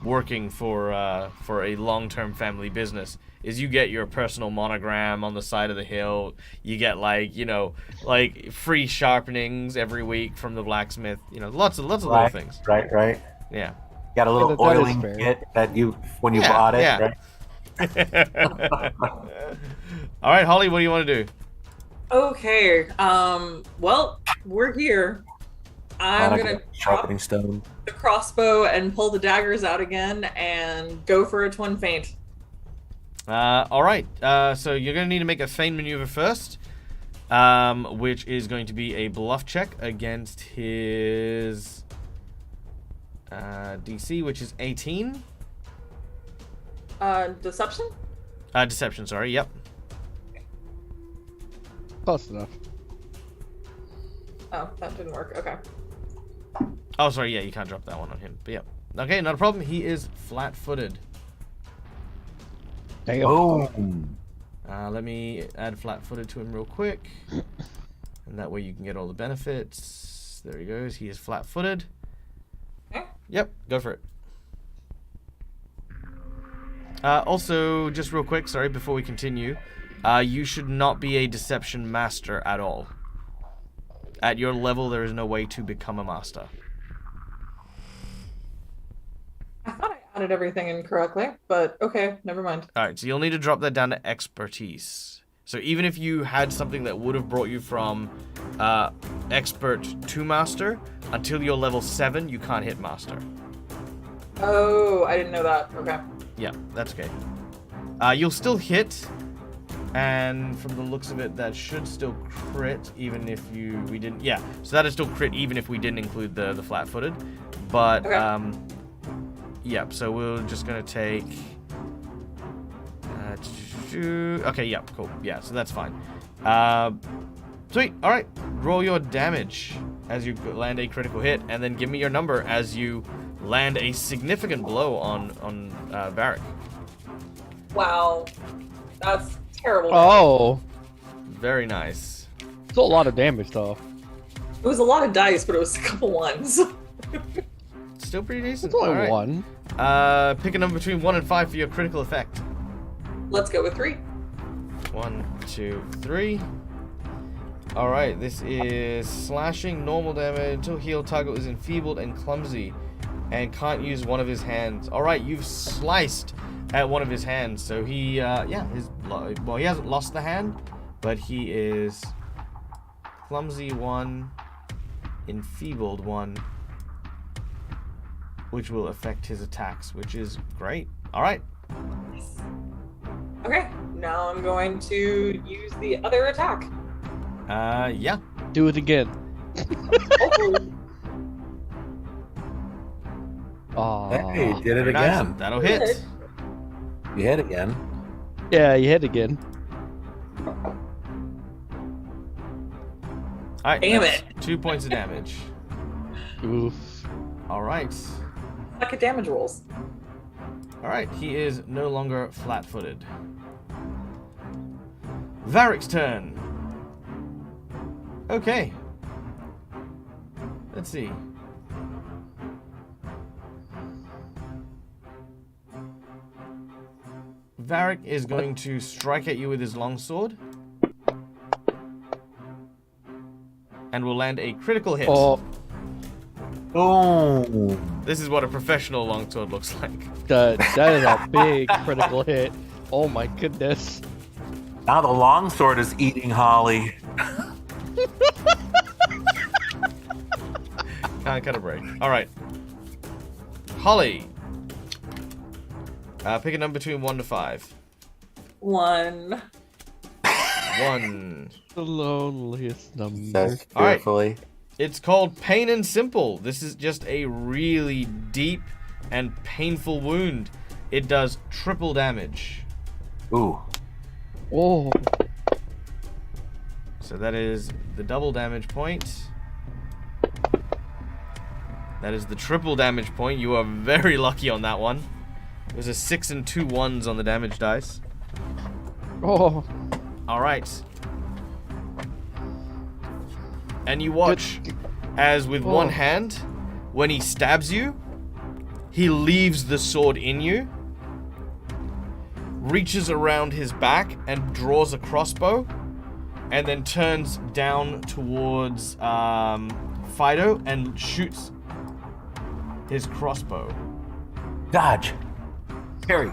S1: working for a long-term family business. Is you get your personal monogram on the side of the hill. You get free sharpenings every week from the blacksmith. Lots of little things.
S3: Right.
S1: Yeah.
S3: Got a little
S4: that is
S3: oiling
S4: fair.
S3: kit that when you
S1: Yeah,
S3: bought it,
S1: yeah.
S3: right?
S1: All right, Holly, what do you want to do?
S2: Okay. Well, we're here. I'm
S3: Monica,
S2: gonna drop
S3: sharpening stone.
S2: the crossbow and pull the daggers out again and go for a twin feint.
S1: All right. So you're going to need to make a feint maneuver first, which is going to be a bluff check against his DC, which is 18.
S2: Deception?
S1: Deception, sorry. Yep.
S4: Close enough.
S2: Oh, that didn't work. Okay.
S1: Oh, sorry. Yeah, you can't drop that one on him. But yep. Okay, not a problem. He is flat-footed.
S4: Damn.
S3: Boom.
S1: Let me add flat-footed to him real quick. And that way you can get all the benefits. There he goes. He is flat-footed.
S2: Okay.
S1: Yep, go for it. Also, just real quick, sorry, before we continue, you should not be a deception master at all. At your level, there is no way to become a master.
S2: I thought I added everything incorrectly, but okay, never mind.
S1: Alright, so you'll need to drop that down to expertise. So even if you had something that would have brought you from expert to master, until you're level 7, you can't hit master.
S2: Oh, I didn't know that. Okay.
S1: Yeah, that's okay. You'll still hit, and from the looks of it, that should still crit, even if we didn't. Yeah, so that'd still crit even if we didn't include the flat-footed. But
S2: Okay.
S1: yep. So we're just gonna take. Okay. Yep. Cool. Yeah. So that's fine. Sweet. All right. Roll your damage as you land a critical hit, and then give me your number as you land a significant blow on Varric.
S2: Wow. That's terrible.
S4: Oh,
S1: Very nice.
S4: it's a lot of damage though.
S2: It was a lot of dice, but it was a couple ones.
S1: Still pretty decent.
S4: It's only
S1: All right.
S4: one.
S1: Pick a number between 1 and 5 for your critical effect.
S2: Let's go with 3.
S1: 1, 2, 3. All right. This is slashing, normal damage until healed target is enfeebled and clumsy, and can't use one of his hands. All right, you've sliced at one of his hands, so he he hasn't lost the hand, but he is clumsy 1, enfeebled 1, which will affect his attacks, which is great. All right.
S2: Okay, now I'm going to use the other attack.
S1: Yeah.
S4: Do it again.
S2: Hopefully.
S4: Oh,
S3: Hey, you did it
S1: Very nice.
S3: again.
S1: That'll hit.
S3: You hit again.
S4: yeah, you hit again.
S1: All right.
S2: Damn
S1: that's
S2: it.
S1: 2 points of damage.
S4: Oof.
S1: All right.
S2: Suck at damage rolls.
S1: All right. He is no longer flat-footed. Varric's turn. Okay. Let's see. Varric is going to strike at you with his longsword. And will land a critical hit.
S4: Oh,
S3: Boom.
S1: This is what a professional longsword looks like.
S4: that is a big critical hit. Oh my goodness.
S3: Now the longsword is eating Holly.
S1: Can't cut a break. All right. Holly. Pick a number between 1 to 5.
S2: 1.
S1: 1.
S4: The loneliest number.
S3: Says
S1: All right.
S3: fearfully.
S1: It's called Pain and Simple. This is just a really deep and painful wound. It does triple damage.
S3: Ooh.
S4: Oh,
S1: So that is the double damage point. That is the triple damage point. You are very lucky on that one. It was a 6 and 2 1s on the damage dice.
S4: Oh.
S1: All right. And you watch as with one hand, when he stabs you, he leaves the sword in you, reaches around his back and draws a crossbow, and then turns down towards Fido and shoots his crossbow.
S3: Dodge. Parry.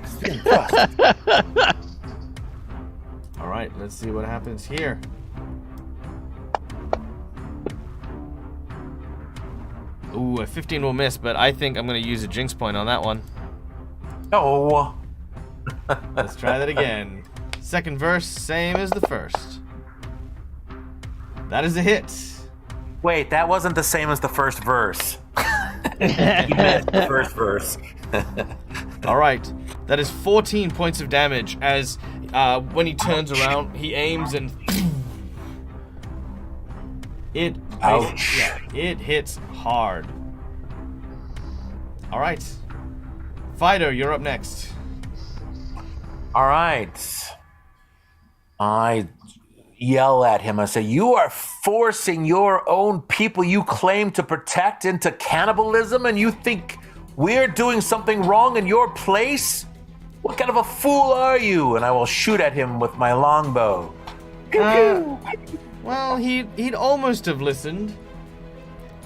S1: All right, let's see what happens here. Ooh, a 15 will miss, but I think I'm going to use a jinx point on that one.
S3: No.
S1: Let's try that again. Second verse, same as the first. That is a hit.
S3: Wait, that wasn't the same as the first verse. You missed the first verse.
S1: All right, that is 14 points of damage as when he turns around, he aims and it
S3: Ouch.
S1: it hits hard. All right, Fido, you're up next.
S3: All right. I yell at him. I say, "You are forcing your own people you claim to protect into cannibalism, and you think we're doing something wrong in your place? What kind of a fool are you?" And I will shoot at him with my longbow. Pew, pew.
S1: Well, he'd almost have listened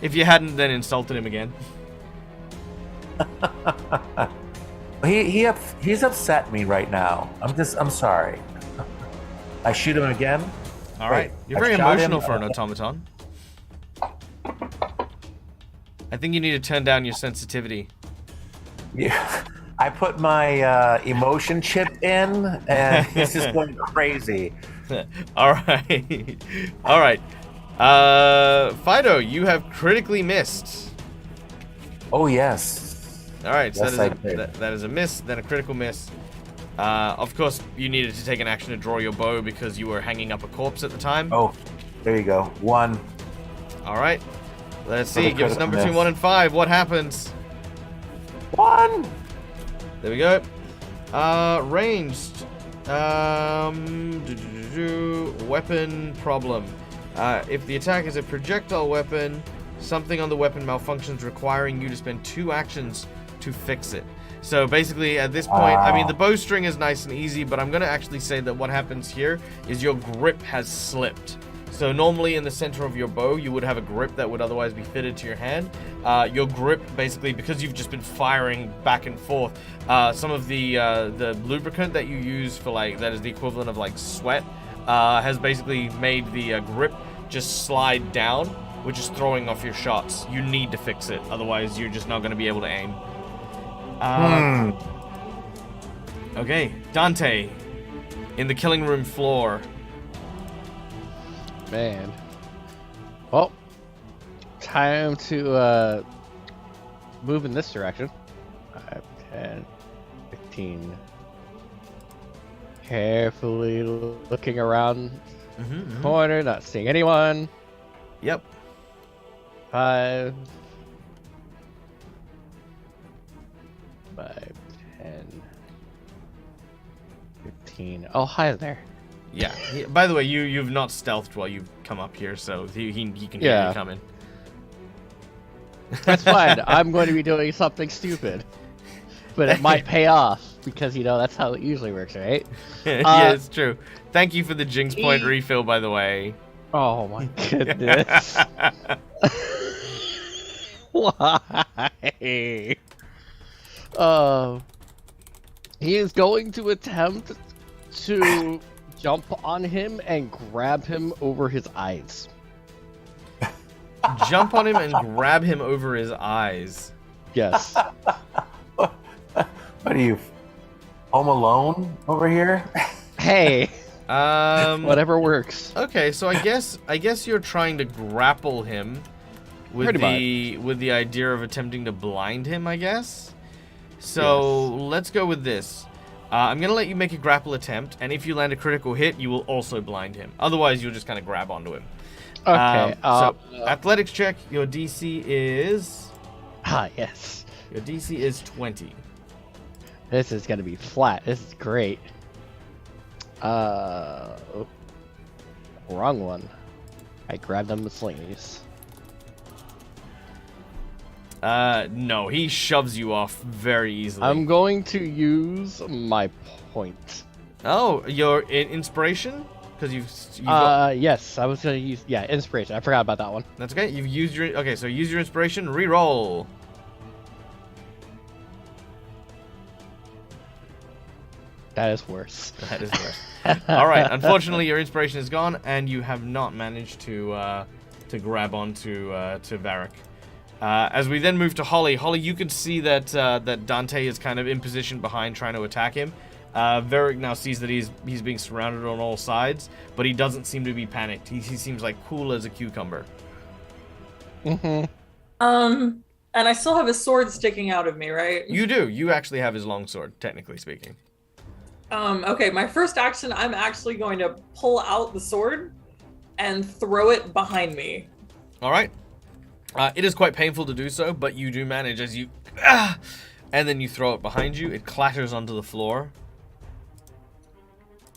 S1: if you hadn't then insulted him again.
S3: He's upset me right now. I'm sorry. I shoot him again.
S1: All right, you're very emotional for an automaton. I think you need to turn down your sensitivity.
S3: Yeah, I put my emotion chip in, and this is going crazy.
S1: All right, all right. Fido, you have critically missed.
S3: Oh yes.
S1: All right, so
S3: Yes,
S1: that is a miss, then a critical miss. Of course, you needed to take an action to draw your bow because you were hanging up a corpse at the time.
S3: Oh, there you go. 1.
S1: All right, let's see.
S3: Another
S1: Give us a number
S3: critical
S1: between 1 and 5. What happens?
S3: 1.
S1: There we go. Ranged. Weapon problem. If the attack is a projectile weapon, something on the weapon malfunctions, requiring you to spend 2 actions to fix it. So basically, at this point, I mean, the bowstring is nice and easy, but I'm going to actually say that what happens here is your grip has slipped. So normally in the center of your bow, you would have a grip that would otherwise be fitted to your hand. Your grip, basically, because you've just been firing back and forth, some of the lubricant that you use for, like, that is the equivalent of, like, sweat, has basically made the grip just slide down, which is throwing off your shots. You need to fix it, otherwise you're just not going to be able to aim. Okay, Dante, in the killing room floor.
S4: Man. Well, time to move in this direction. 5, 10, 15. Carefully looking around the corner, not seeing anyone.
S1: Yep.
S4: 5, 10, 15. Oh, hi there.
S1: Yeah. By the way, you've not stealthed while you've come up here, so he can hear you coming.
S4: That's fine. I'm going to be doing something stupid, but it might pay off because that's how it usually works, right?
S1: Yeah, it's true. Thank you for the jinx point refill, by the way.
S4: Oh my goodness. Why? He is going to attempt to jump on him and grab him over his eyes.
S1: Jump on him and grab him over his eyes.
S4: Yes.
S3: What are you, Home Alone over here?
S4: Hey. Whatever works.
S1: Okay, so I guess you're trying to grapple him with the idea of attempting to blind him, I guess. So let's go with this. I'm going to let you make a grapple attempt, and if you land a critical hit, you will also blind him. Otherwise, you'll just kind of grab onto him.
S4: Okay.
S1: So, athletics check, your DC is...
S4: Yes.
S1: Your DC is 20.
S4: This is gonna be flat. This is great. Wrong one. I grabbed them with slingies.
S1: No, he shoves you off very easily.
S4: I'm going to use my point.
S1: Oh, your inspiration? Because you've got...
S4: Yes, I was gonna use inspiration. I forgot about that one.
S1: That's okay. You've used your... Okay, so use your inspiration. Reroll.
S4: That is worse.
S1: That is worse. All right. Unfortunately, your inspiration is gone, and you have not managed to grab onto to Varric. As we then move to Holly. Holly, you can see that that Dante is kind of in position behind, trying to attack him. Varric now sees that he's being surrounded on all sides, but he doesn't seem to be panicked. He seems like cool as a cucumber.
S4: Mm-hmm.
S2: And I still have his sword sticking out of me, right?
S1: You do. You actually have his longsword, technically speaking.
S2: Okay, my first action, I'm actually going to pull out the sword and throw it behind me.
S1: All right. It is quite painful to do so, but you do manage as you... and then you throw it behind you. It clatters onto the floor.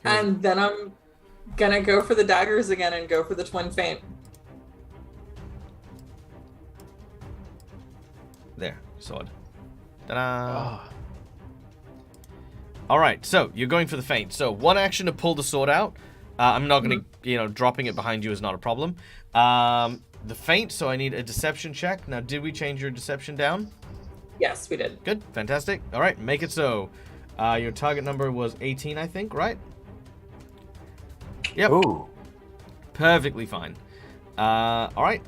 S2: And then I'm gonna go for the daggers again and go for the twin feint.
S1: There, sword. Ta-da!
S4: Oh.
S1: All right, so you're going for the feint. So one action to pull the sword out. I'm not going to, dropping it behind you is not a problem. The feint, so I need a deception check. Now, did we change your deception down?
S2: Yes, we did.
S1: Good, fantastic. All right, make it so. Your target number was 18, I think, right? Yep.
S3: Ooh.
S1: Perfectly fine. All right,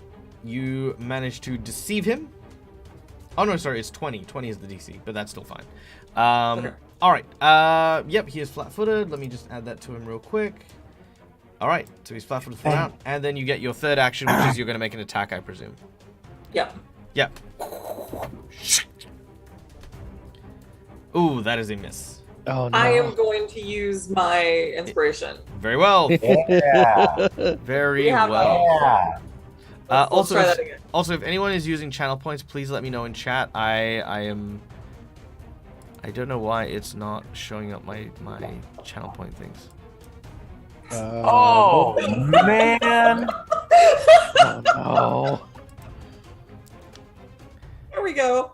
S1: you managed to deceive him. Oh, no, sorry, it's 20. 20 is the DC, but that's still fine.
S2: Okay.
S1: All right. Yep, he is flat-footed. Let me just add that to him real quick. All right, so he's flat-footed throughout. And then you get your third action, which is you're going to make an attack, I presume.
S2: Yep.
S1: Yep. Ooh, that is a miss.
S4: Oh no.
S2: I am going to use my inspiration.
S1: Very well.
S3: Yeah.
S1: Very
S2: We have
S1: well.
S3: Yeah.
S2: Let's try that again.
S1: Also, if anyone is using channel points, please let me know in chat. I don't know why it's not showing up my channel point things.
S3: Oh, man.
S4: Oh no.
S2: Here we go.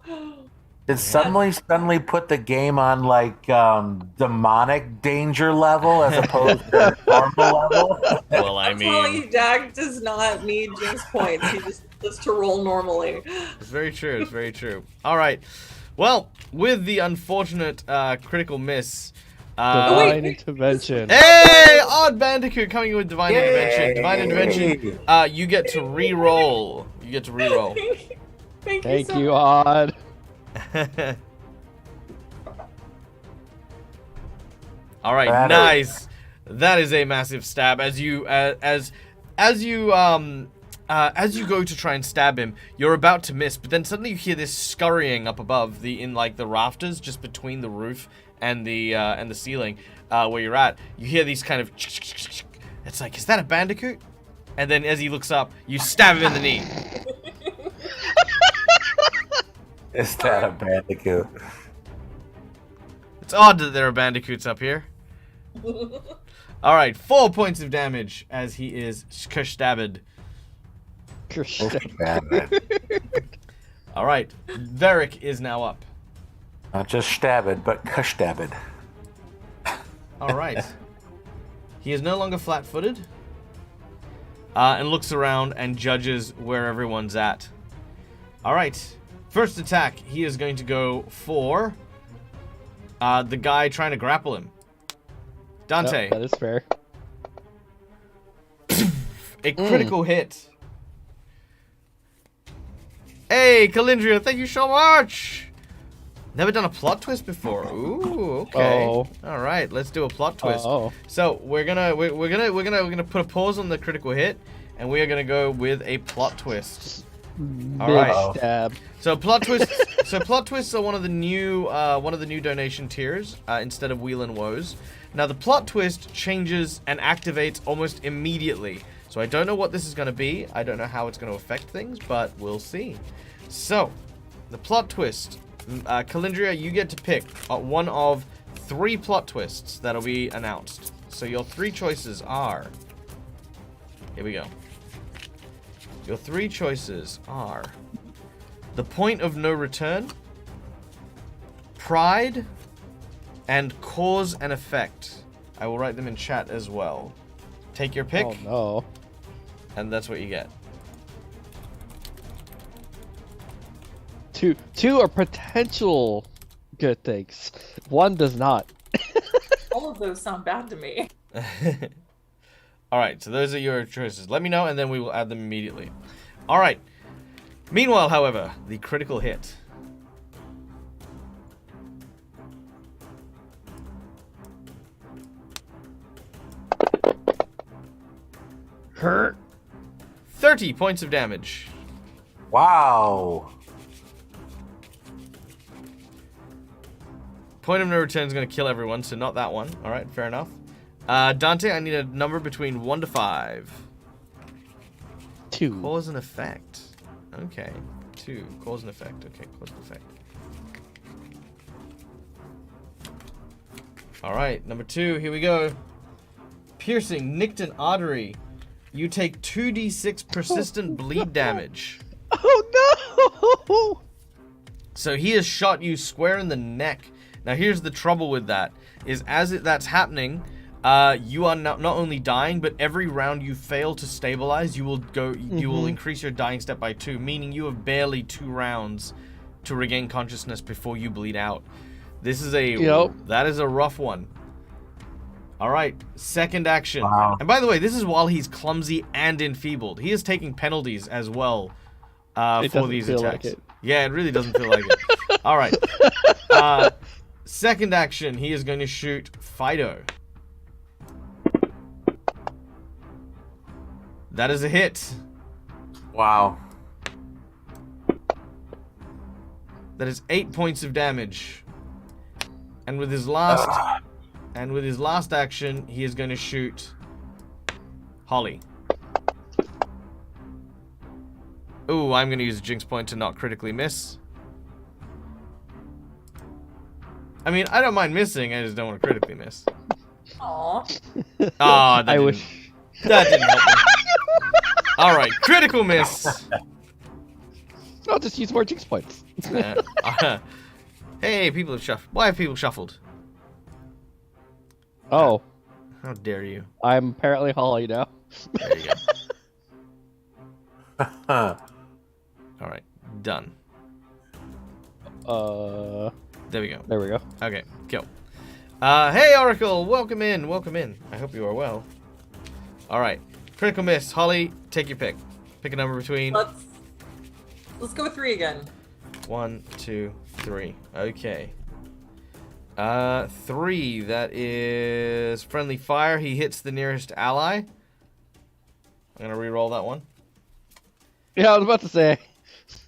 S3: Did suddenly put the game on like demonic danger level as opposed to normal level?
S1: Well, I
S2: I'm telling
S1: mean,
S2: you, Dag does not need jinx points. He just needs to roll normally.
S1: it's very true. It's very true. All right. Well, with the unfortunate critical miss.
S4: Divine intervention.
S1: Hey, Odd Bandicoot coming in with Divine
S3: Yay!
S1: Intervention. Divine Intervention. You get to re-roll. You get to re-roll.
S2: Thank
S4: You, Odd.
S1: All right,
S3: That
S1: nice. That is a massive stab. As you go to try and stab him, you're about to miss, but then suddenly you hear this scurrying up above in the rafters, just between the roof and the ceiling, where you're at. You hear these kind of. It's like, is that a bandicoot? And then as he looks up, you stab him in the knee.
S3: Is that a bandicoot?
S1: It's odd that there are bandicoots up here. All right, 4 points of damage as he is stabbed. All right, Varric is now up.
S3: Not just stabbed, but stabbed.
S1: All right. He is no longer flat-footed and looks around and judges where everyone's at. All right. First attack, he is going to go for the guy trying to grapple him. Dante.
S4: Yep, that is fair.
S1: A critical hit. Hey, Kalindria, thank you so much. Never done a plot twist before. Ooh, okay.
S4: Oh.
S1: All right, let's do a plot twist.
S4: Oh.
S1: So we're gonna put a pause on the critical hit, and we are gonna go with a plot twist. All right.
S3: Uh-oh.
S4: Stab.
S1: So plot twists. So plot twists are one of the new donation tiers instead of Wheel and Woes. Now the plot twist changes and activates almost immediately. So I don't know what this is going to be. I don't know how it's going to affect things, but we'll see. So the plot twist, Calindria, you get to pick one of 3 plot twists that'll be announced. So your 3 choices are. Here we go. Your 3 choices are the point of no return, pride, and cause and effect. I will write them in chat as well. Take your pick,
S4: Oh no.
S1: and that's what you get.
S4: Two are potential good things. One does not.
S2: All of those sound bad to me.
S1: Alright, so those are your choices. Let me know, and then we will add them immediately. Alright. Meanwhile, however, the critical hit.
S4: Hurt.
S1: 30 points of damage.
S3: Wow.
S1: Point of no return is going to kill everyone, so not that one. Alright, fair enough. Dante, I need a number between 1 to 5.
S4: 2.
S1: Cause and effect. Okay. 2. Cause and effect. Okay, cause and effect. Alright, number 2. Here we go. Piercing, nicked an artery. You take 2d6 persistent bleed damage.
S4: Oh no!
S1: So he has shot you square in the neck. Now here's the trouble with that. Is as that's happening, you are not only dying, but every round you fail to stabilize, you will increase your dying step by 2, meaning you have barely 2 rounds to regain consciousness before you bleed out. This is that is a rough one. All right, second action.
S3: Wow.
S1: And by the way, this is while he's clumsy and enfeebled. He is taking penalties as well for these attacks.
S4: Like it.
S1: Yeah, it really doesn't feel like it. All right. Second action, he is going to shoot Fido. That is a hit.
S3: Wow.
S1: That is 8 points of damage. And with his last action, he is going to shoot Holly. Ooh, I'm going to use a Jinx point to not critically miss. I mean, I don't mind missing, I just don't want to critically miss.
S2: Aww.
S1: Ah,
S4: I wish.
S1: That didn't help me. Alright, critical miss.
S4: I'll just use more Jinx points.
S1: Hey, people have shuffled. Why have people shuffled?
S4: Oh,
S1: How dare you?
S4: I'm apparently Holly now.
S1: There you go. Alright, done. There we go.
S4: There we go.
S1: Okay, kill. Hey, Oracle, welcome in, welcome in. I hope you are well. Alright, critical miss. Holly, take your pick. Pick a number between
S2: Let's go with 3 again.
S1: 1, 2, 3. Okay. 3, that is friendly fire. He hits the nearest ally. I'm gonna re-roll that one.
S4: Yeah, I was about to say.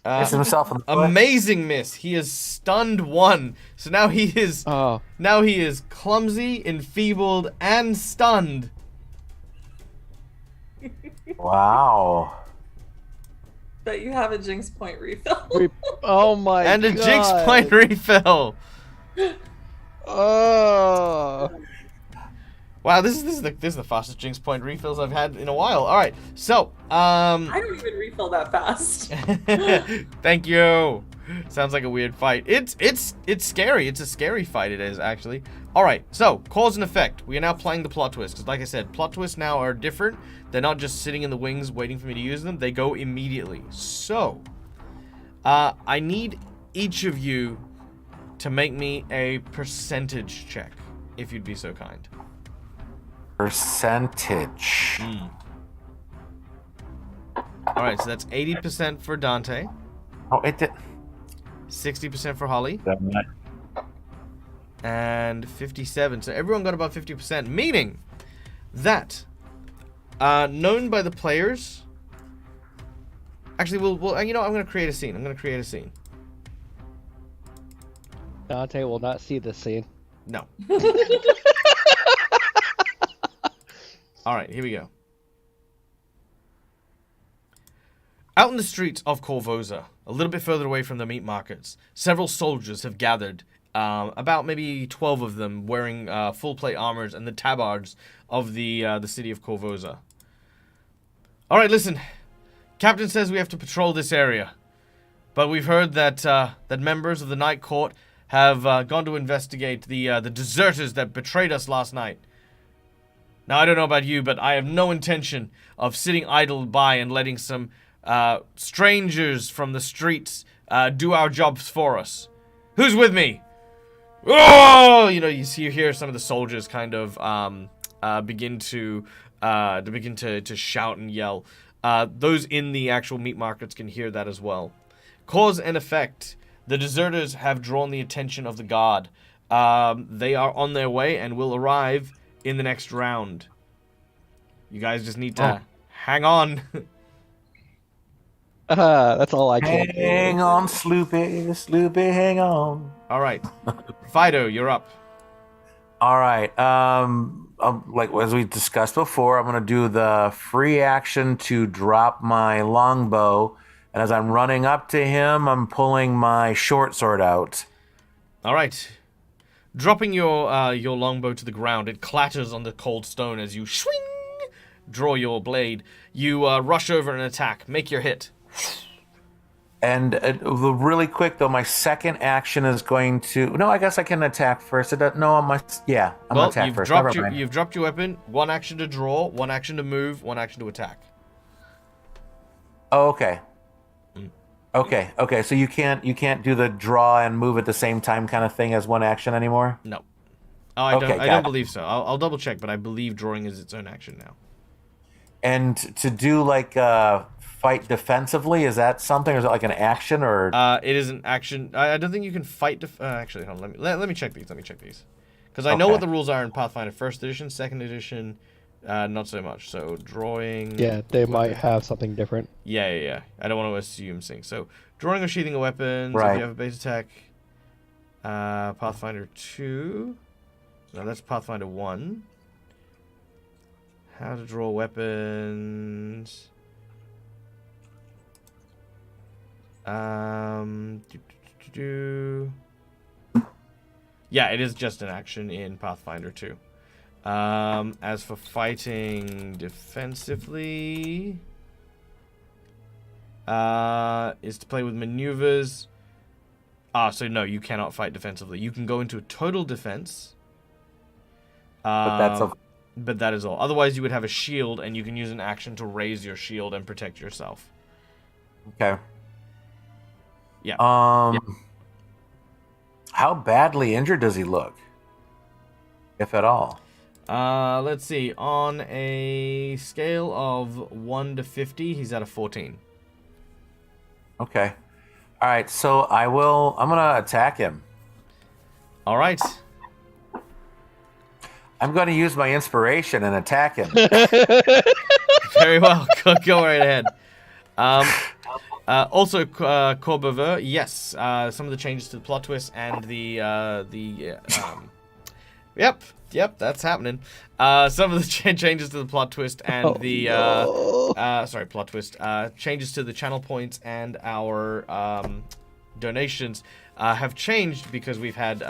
S3: Hits himself in the foot.
S1: Amazing miss. He is stunned 1. So now he is clumsy, enfeebled, and stunned.
S3: Wow.
S2: Bet you have a Jinx point refill.
S4: Oh my god.
S1: And a Jinx point refill.
S4: Oh.
S1: Wow, this is the fastest Jinx point refills I've had in a while. All right, so
S2: I don't even refill that fast.
S1: thank you. Sounds like a weird fight. It's scary. It's a scary fight. It is actually. All right, so cause and effect. We are now playing the plot twist because, like I said, plot twists now are different. They're not just sitting in the wings waiting for me to use them. They go immediately. So, I need each of you to make me a percentage check, if you'd be so kind.
S3: Percentage.
S1: All right, so that's 80% for Dante,
S3: Oh, it did.
S1: 60% for Holly, and 57. So everyone got about 50%, meaning that known by the players. Actually, we'll you know, I'm gonna create a scene.
S4: Dante will not see this scene.
S1: No. All right, here we go. Out in the streets of Korvosa, a little bit further away from the meat markets, several soldiers have gathered. About maybe 12 of them wearing full plate armors and the tabards of the city of Korvosa. All right, listen. Captain says we have to patrol this area, but we've heard that that members of the Night Court have gone to investigate the deserters that betrayed us last night. Now, I don't know about you, but I have no intention of sitting idle by and letting some strangers from the streets do our jobs for us. Who's with me? Oh! You know, you hear some of the soldiers kind of begin to shout and yell. Those in the actual meat markets can hear that as well. Cause and effect. The deserters have drawn the attention of the guard. They are on their way and will arrive in the next round. You guys just need to hang on.
S4: That's all I can do.
S3: Hang on, Sloopy, hang on.
S1: All right. Fido, you're up.
S3: All right. Like as we discussed before, I'm going to do the free action to drop my longbow. And as I'm running up to him, I'm pulling my short sword out.
S1: All right. Dropping your longbow to the ground, it clatters on the cold stone as you swing, draw your blade. You rush over and attack. Make your hit.
S3: And really quick, though, my second action is going to... No, I guess I can attack first. I'm going to attack first.
S1: You've dropped your weapon. One action to draw, one action to move, one action to attack.
S3: Oh, okay. Okay. So you can't do the draw and move at the same time kind of thing as one action anymore?
S1: No. Oh, I don't believe so. I'll double check, but I believe drawing is its own action now.
S3: And to do like fight defensively, is that something, or is it like an action, or?
S1: It is an action. I don't think you can fight. Actually, hold on. Let me check these. Because I know what the rules are in Pathfinder First Edition, Second Edition, not so much. So drawing.
S4: Yeah, they might have something different.
S1: Yeah. I don't want to assume things. So drawing or sheathing a weapon.
S3: Right.
S1: So if you have a base attack. Pathfinder 2. No, that's Pathfinder 1. How to draw weapons. Yeah, it is just an action in Pathfinder 2. As for fighting defensively, is to play with maneuvers. So no, you cannot fight defensively. You can go into a total defense. But that is all. Otherwise, you would have a shield, and you can use an action to raise your shield and protect yourself.
S3: Okay.
S1: Yeah.
S3: How badly injured does he look, if at all?
S1: Let's see. On a scale of 1 to 50, he's at a 14.
S3: Okay. All right. So I'm gonna attack him.
S1: All right.
S3: I'm going to use my inspiration and attack him.
S1: Very well. Go right ahead. Also, Korvosa, yes. Some of the changes to the plot twist and Yep, that's happening. Some of the changes to the plot twist and changes to the channel points and our donations have changed because we've had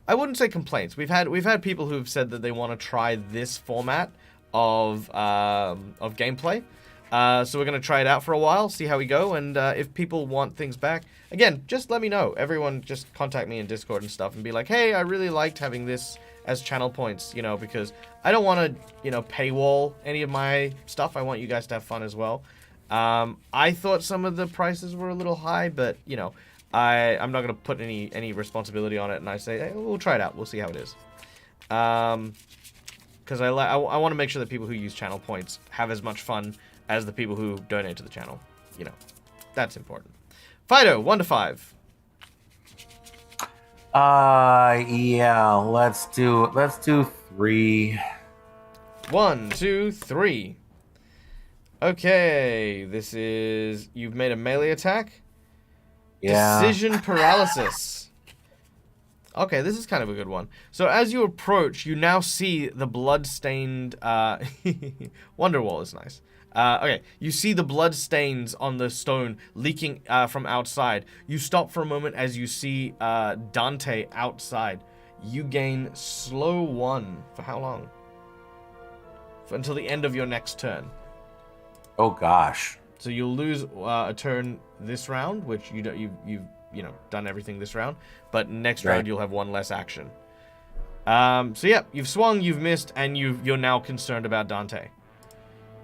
S1: I wouldn't say complaints. We've had people who've said that they want to try this format of gameplay. So we're going to try it out for a while, see how we go, and if people want things back, again, just let me know. Everyone just contact me in Discord and stuff and be like, hey, I really liked having this as channel points, because I don't want to, paywall any of my stuff. I want you guys to have fun as well. I thought some of the prices were a little high, but, I'm not going to put any responsibility on it, and I say, hey, we'll try it out. We'll see how it is. Because I want to make sure that people who use channel points have as much fun as the people who donate to the channel. That's important. Fido, 1 to 5.
S3: Yeah, let's do 3.
S1: 1, 2, 3. Okay, this is... You've made a melee attack.
S3: Yeah.
S1: Decision paralysis. Okay, this is kind of a good one. So as you approach, you now see the blood-stained... Wonderwall is nice. Okay, you see the blood stains on the stone leaking from outside. You stop for a moment as you see Dante outside. You gain slow 1 for how long? Until the end of your next turn.
S3: Oh gosh.
S1: So you'll lose a turn this round, which you've done everything this round. But next round you'll have 1 less action. So yeah, you've swung, you've missed, and you're now concerned about Dante.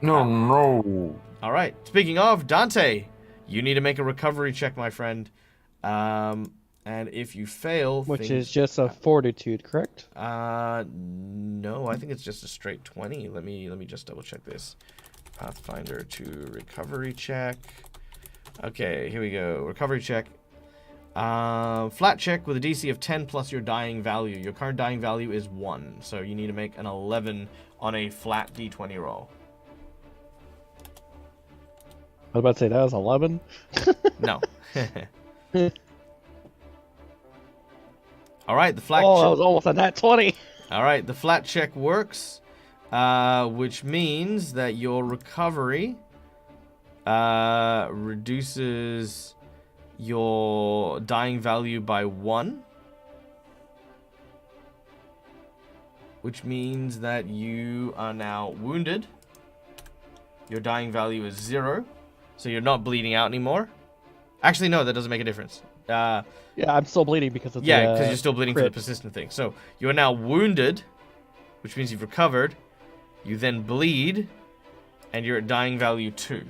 S3: No.
S1: All right. Speaking of Dante, you need to make a recovery check, my friend. And if you fail,
S4: which is just a fortitude, correct?
S1: No, I think it's just a straight 20. Let me just double check this. Pathfinder to recovery check. Okay, here we go. Recovery check. Flat check with a DC of 10 plus your dying value. Your current dying value is 1, so you need to make an 11 on a flat D20 roll.
S4: I was about to say that was 11.
S1: No. All right, the flat.
S4: Oh, that was almost a nat 20.
S1: All right, the flat check works, which means that your recovery reduces your dying value by 1, which means that you are now wounded. Your dying value is 0, so you're not bleeding out anymore. Actually, no, that doesn't make a difference.
S4: Yeah, I'm still bleeding because of
S1: yeah, because you're still bleeding
S4: crit.
S1: for the persistent thing. So you are now wounded, which means you've recovered. You then bleed, and you're at dying value 2.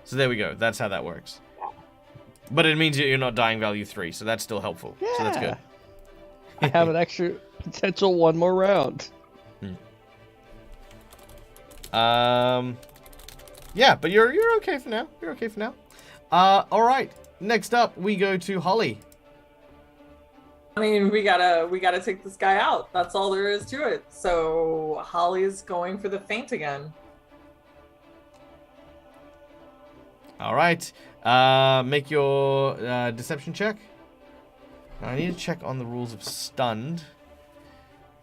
S1: So there we go. That's how that works. But it means you're not dying value 3, so that's still helpful.
S4: Yeah.
S1: So that's good.
S4: I have an extra potential 1 more round.
S1: Yeah, but you're okay for now. You're okay for now. All right. Next up, we go to Holly.
S2: I mean, we gotta take this guy out. That's all there is to it. So Holly's going for the feint again.
S1: All right. Make your deception check. I need to check on the rules of stunned.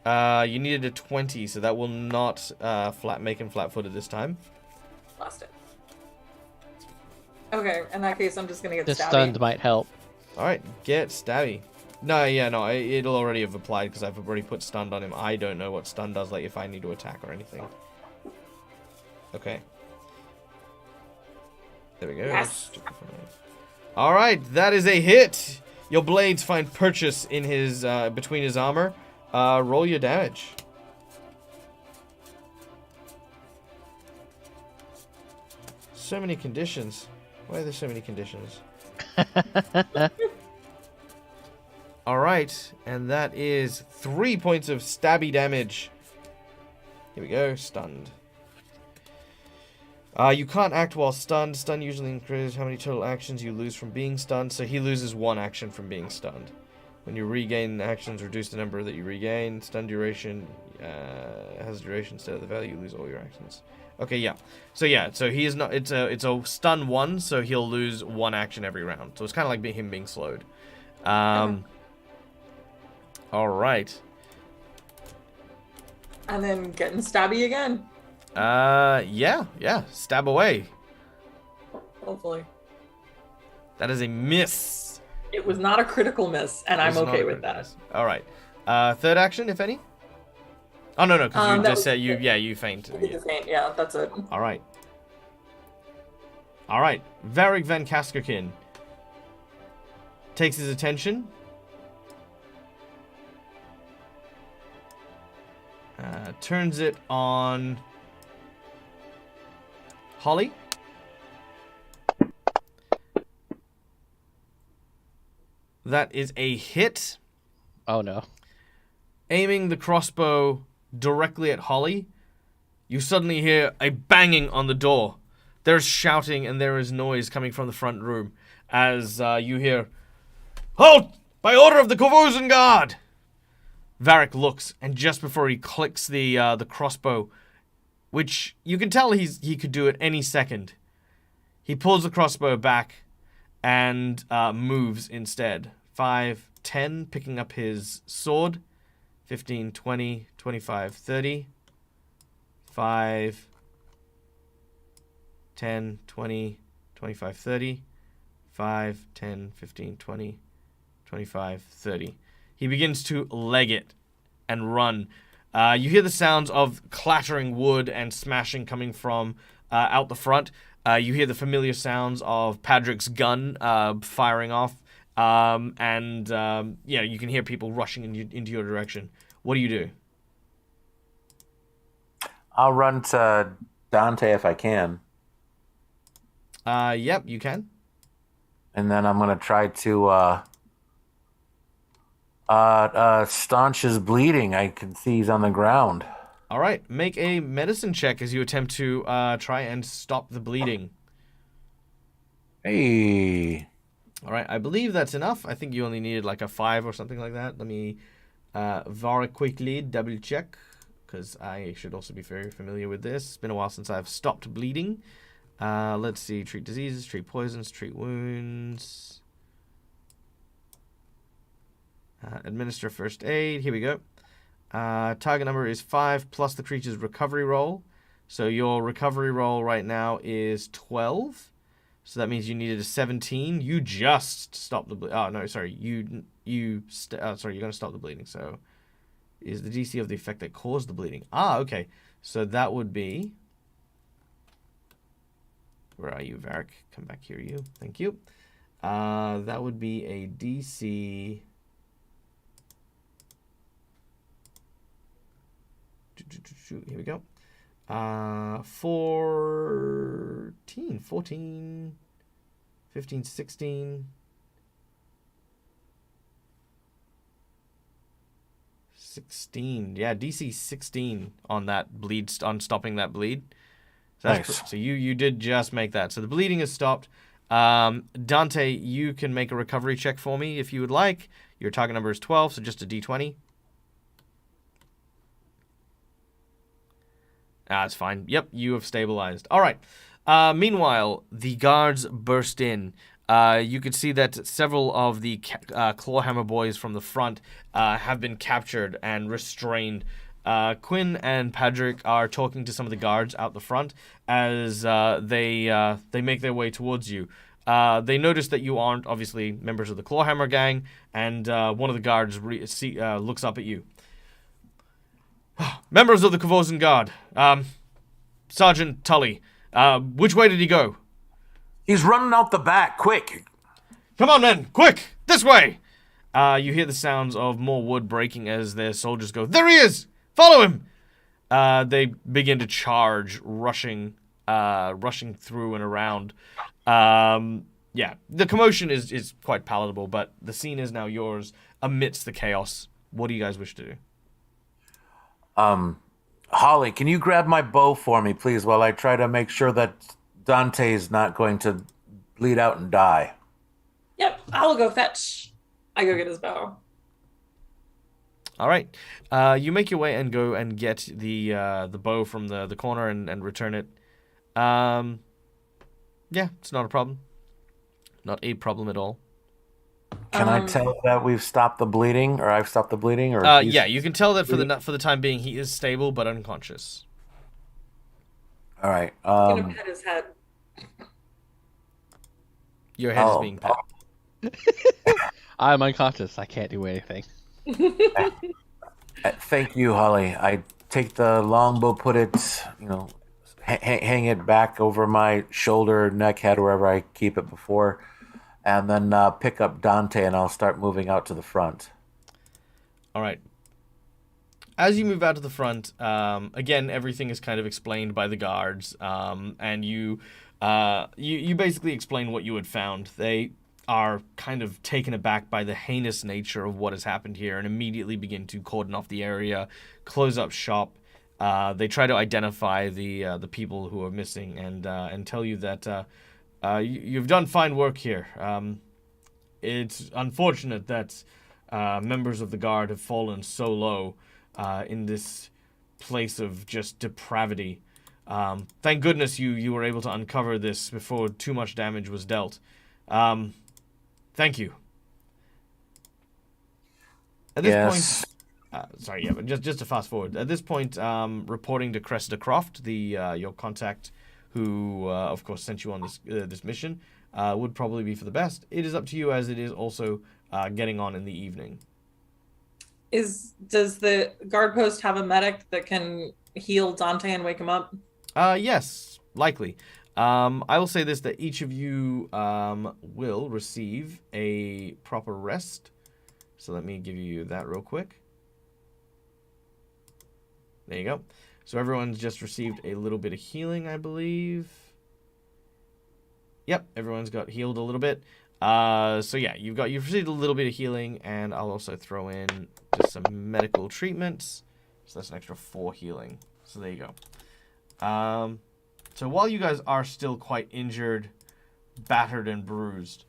S1: You needed a 20, so that will not make him flat-footed this time.
S2: Lost it. Okay, in that case, I'm just gonna get
S4: The
S2: stabby.
S4: stunned might help.
S1: All right, get stabby. No, it'll already have applied because I've already put stunned on him. I don't know what stun does, like if I need to attack or anything. Okay. There we go.
S2: Yes.
S1: All right, that is a hit. Your blades find purchase in his between his armor. Roll your damage. So many conditions. Why are there so many conditions? All right, and that is 3 points of stabby damage. Here we go, stunned. You can't act while stunned. Stun usually increases how many total actions you lose from being stunned, so he loses 1 action from being stunned. When you regain actions, reduce the number that you regain. Stun duration has a duration instead of the value. You lose all your actions. Okay, yeah. So he is not. It's a stun 1, so he'll lose 1 action every round. So it's kind of like him being slowed. All right.
S2: And then getting stabby again.
S1: Yeah. Stab away.
S2: Hopefully.
S1: That is a miss.
S2: It was not a critical miss, and I'm
S1: It's not
S2: okay
S1: a
S2: with
S1: critical
S2: that.
S1: miss. All right. Third action, if any. Oh no, because you
S2: that
S1: just
S2: was
S1: said you.
S2: it.
S1: Yeah, you faint.
S2: I did the feint, yeah, that's it.
S1: All right. Varric Van Kaskerkin takes his attention. Turns it on Holly. That is a hit.
S4: Oh no.
S1: Aiming the crossbow directly at Holly, you suddenly hear a banging on the door. There's shouting and there is noise coming from the front room as you hear, "Halt! By order of the Korvosan guard!" Varric looks, and just before he clicks the crossbow, which you can tell he could do at any second. He pulls the crossbow back and moves instead. 5, 10, picking up his sword. 15, 20, 25, 30. 5, 10, 20, 25, 30. 5, 10, 15, 20, 25, 30. He begins to leg it and run. You hear the sounds of clattering wood and smashing coming from out the front. You hear the familiar sounds of Padrick's gun firing off. Yeah, you can hear people rushing into your direction. What do you do?
S3: I'll run to Dante if I can.
S1: Yep, you can.
S3: And then I'm going to try to staunch his bleeding. I can see he's on the ground.
S1: All right, make a medicine check as you attempt to try and stop the bleeding.
S3: Hey.
S1: All right, I believe that's enough. I think you only needed like a 5 or something like that. Let me very quickly double check, because I should also be very familiar with this. It's been a while since I've stopped bleeding. Let's see, treat diseases, treat poisons, treat wounds. Administer first aid. Here we go. Target number is 5 plus the creature's recovery roll. So your recovery roll right now is 12. So that means you needed a 17. You just stopped the bleeding. Oh, no, sorry. Sorry, you're going to stop the bleeding. So is the DC of the effect that caused the bleeding. Ah, okay. So that would be... Where are you, Varric? Come back here, you. Thank you. That would be a DC... Here we go. 14, 15, 16, 16. Yeah, DC 16 on that bleed, on stopping that bleed. So
S3: Nice.
S1: So you did just make that. So the bleeding is stopped. Dante, you can make a recovery check for me if you would like. Your target number is 12, so just a D20. That's fine. Yep, you have stabilized. All right. Meanwhile, the guards burst in. You could see that several of the Clawhammer boys from the front have been captured and restrained. Quinn and Padrick are talking to some of the guards out the front as they make their way towards you. They notice that you aren't obviously members of the Clawhammer gang, and one of the guards looks up at you. Members of the Korvosan Guard, Sergeant Tully, which way did he go?
S3: He's running out the back, quick.
S1: Come on, men, quick, this way. You hear the sounds of more wood breaking as their soldiers go, there he is, follow him. They begin to charge, rushing through and around. Yeah, the commotion is quite palatable, but the scene is now yours amidst the chaos. What do you guys wish to do?
S3: Holly, can you grab my bow for me, please, while I try to make sure that Dante's not going to bleed out and die?
S2: Yep, I'll go fetch. I go get his bow.
S1: All right. You make your way and go and get the bow from the corner and return it. Yeah, it's not a problem. Not a problem at all.
S3: Can I tell that we've stopped the bleeding, or I've stopped the bleeding, or
S1: yeah, you can tell that for the time being he is stable but unconscious.
S3: All right.
S2: I'm gonna pet his head.
S1: Your head is being pet.
S4: I'm unconscious. I can't do anything.
S3: Thank you, Holly. I take the longbow, put it, hang it back over my shoulder, neck, head, wherever I keep it before, and then pick up Dante, and I'll start moving out to the front.
S1: All right. As you move out to the front, again, everything is kind of explained by the guards, and you basically explain what you had found. They are kind of taken aback by the heinous nature of what has happened here and immediately begin to cordon off the area, close up shop. They try to identify the people who are missing and tell you that you've done fine work here. It's unfortunate that members of the guard have fallen so low in this place of just depravity. Thank goodness you were able to uncover this before too much damage was dealt. Thank you. At this
S3: Yes.
S1: point, but just to fast forward. At this point, reporting to Cressida Croft, your contact, who of course sent you on this mission, would probably be for the best. It is up to you, as it is also getting on in the evening.
S2: Does the guard post have a medic that can heal Dante and wake him up?
S1: Yes, likely. I will say this, that each of you will receive a proper rest. So let me give you that real quick. There you go. So everyone's just received a little bit of healing, I believe. Yep, everyone's got healed a little bit. So yeah, you've received a little bit of healing, and I'll also throw in just some medical treatments. So that's an extra 4 healing. So there you go. So while you guys are still quite injured, battered, and bruised,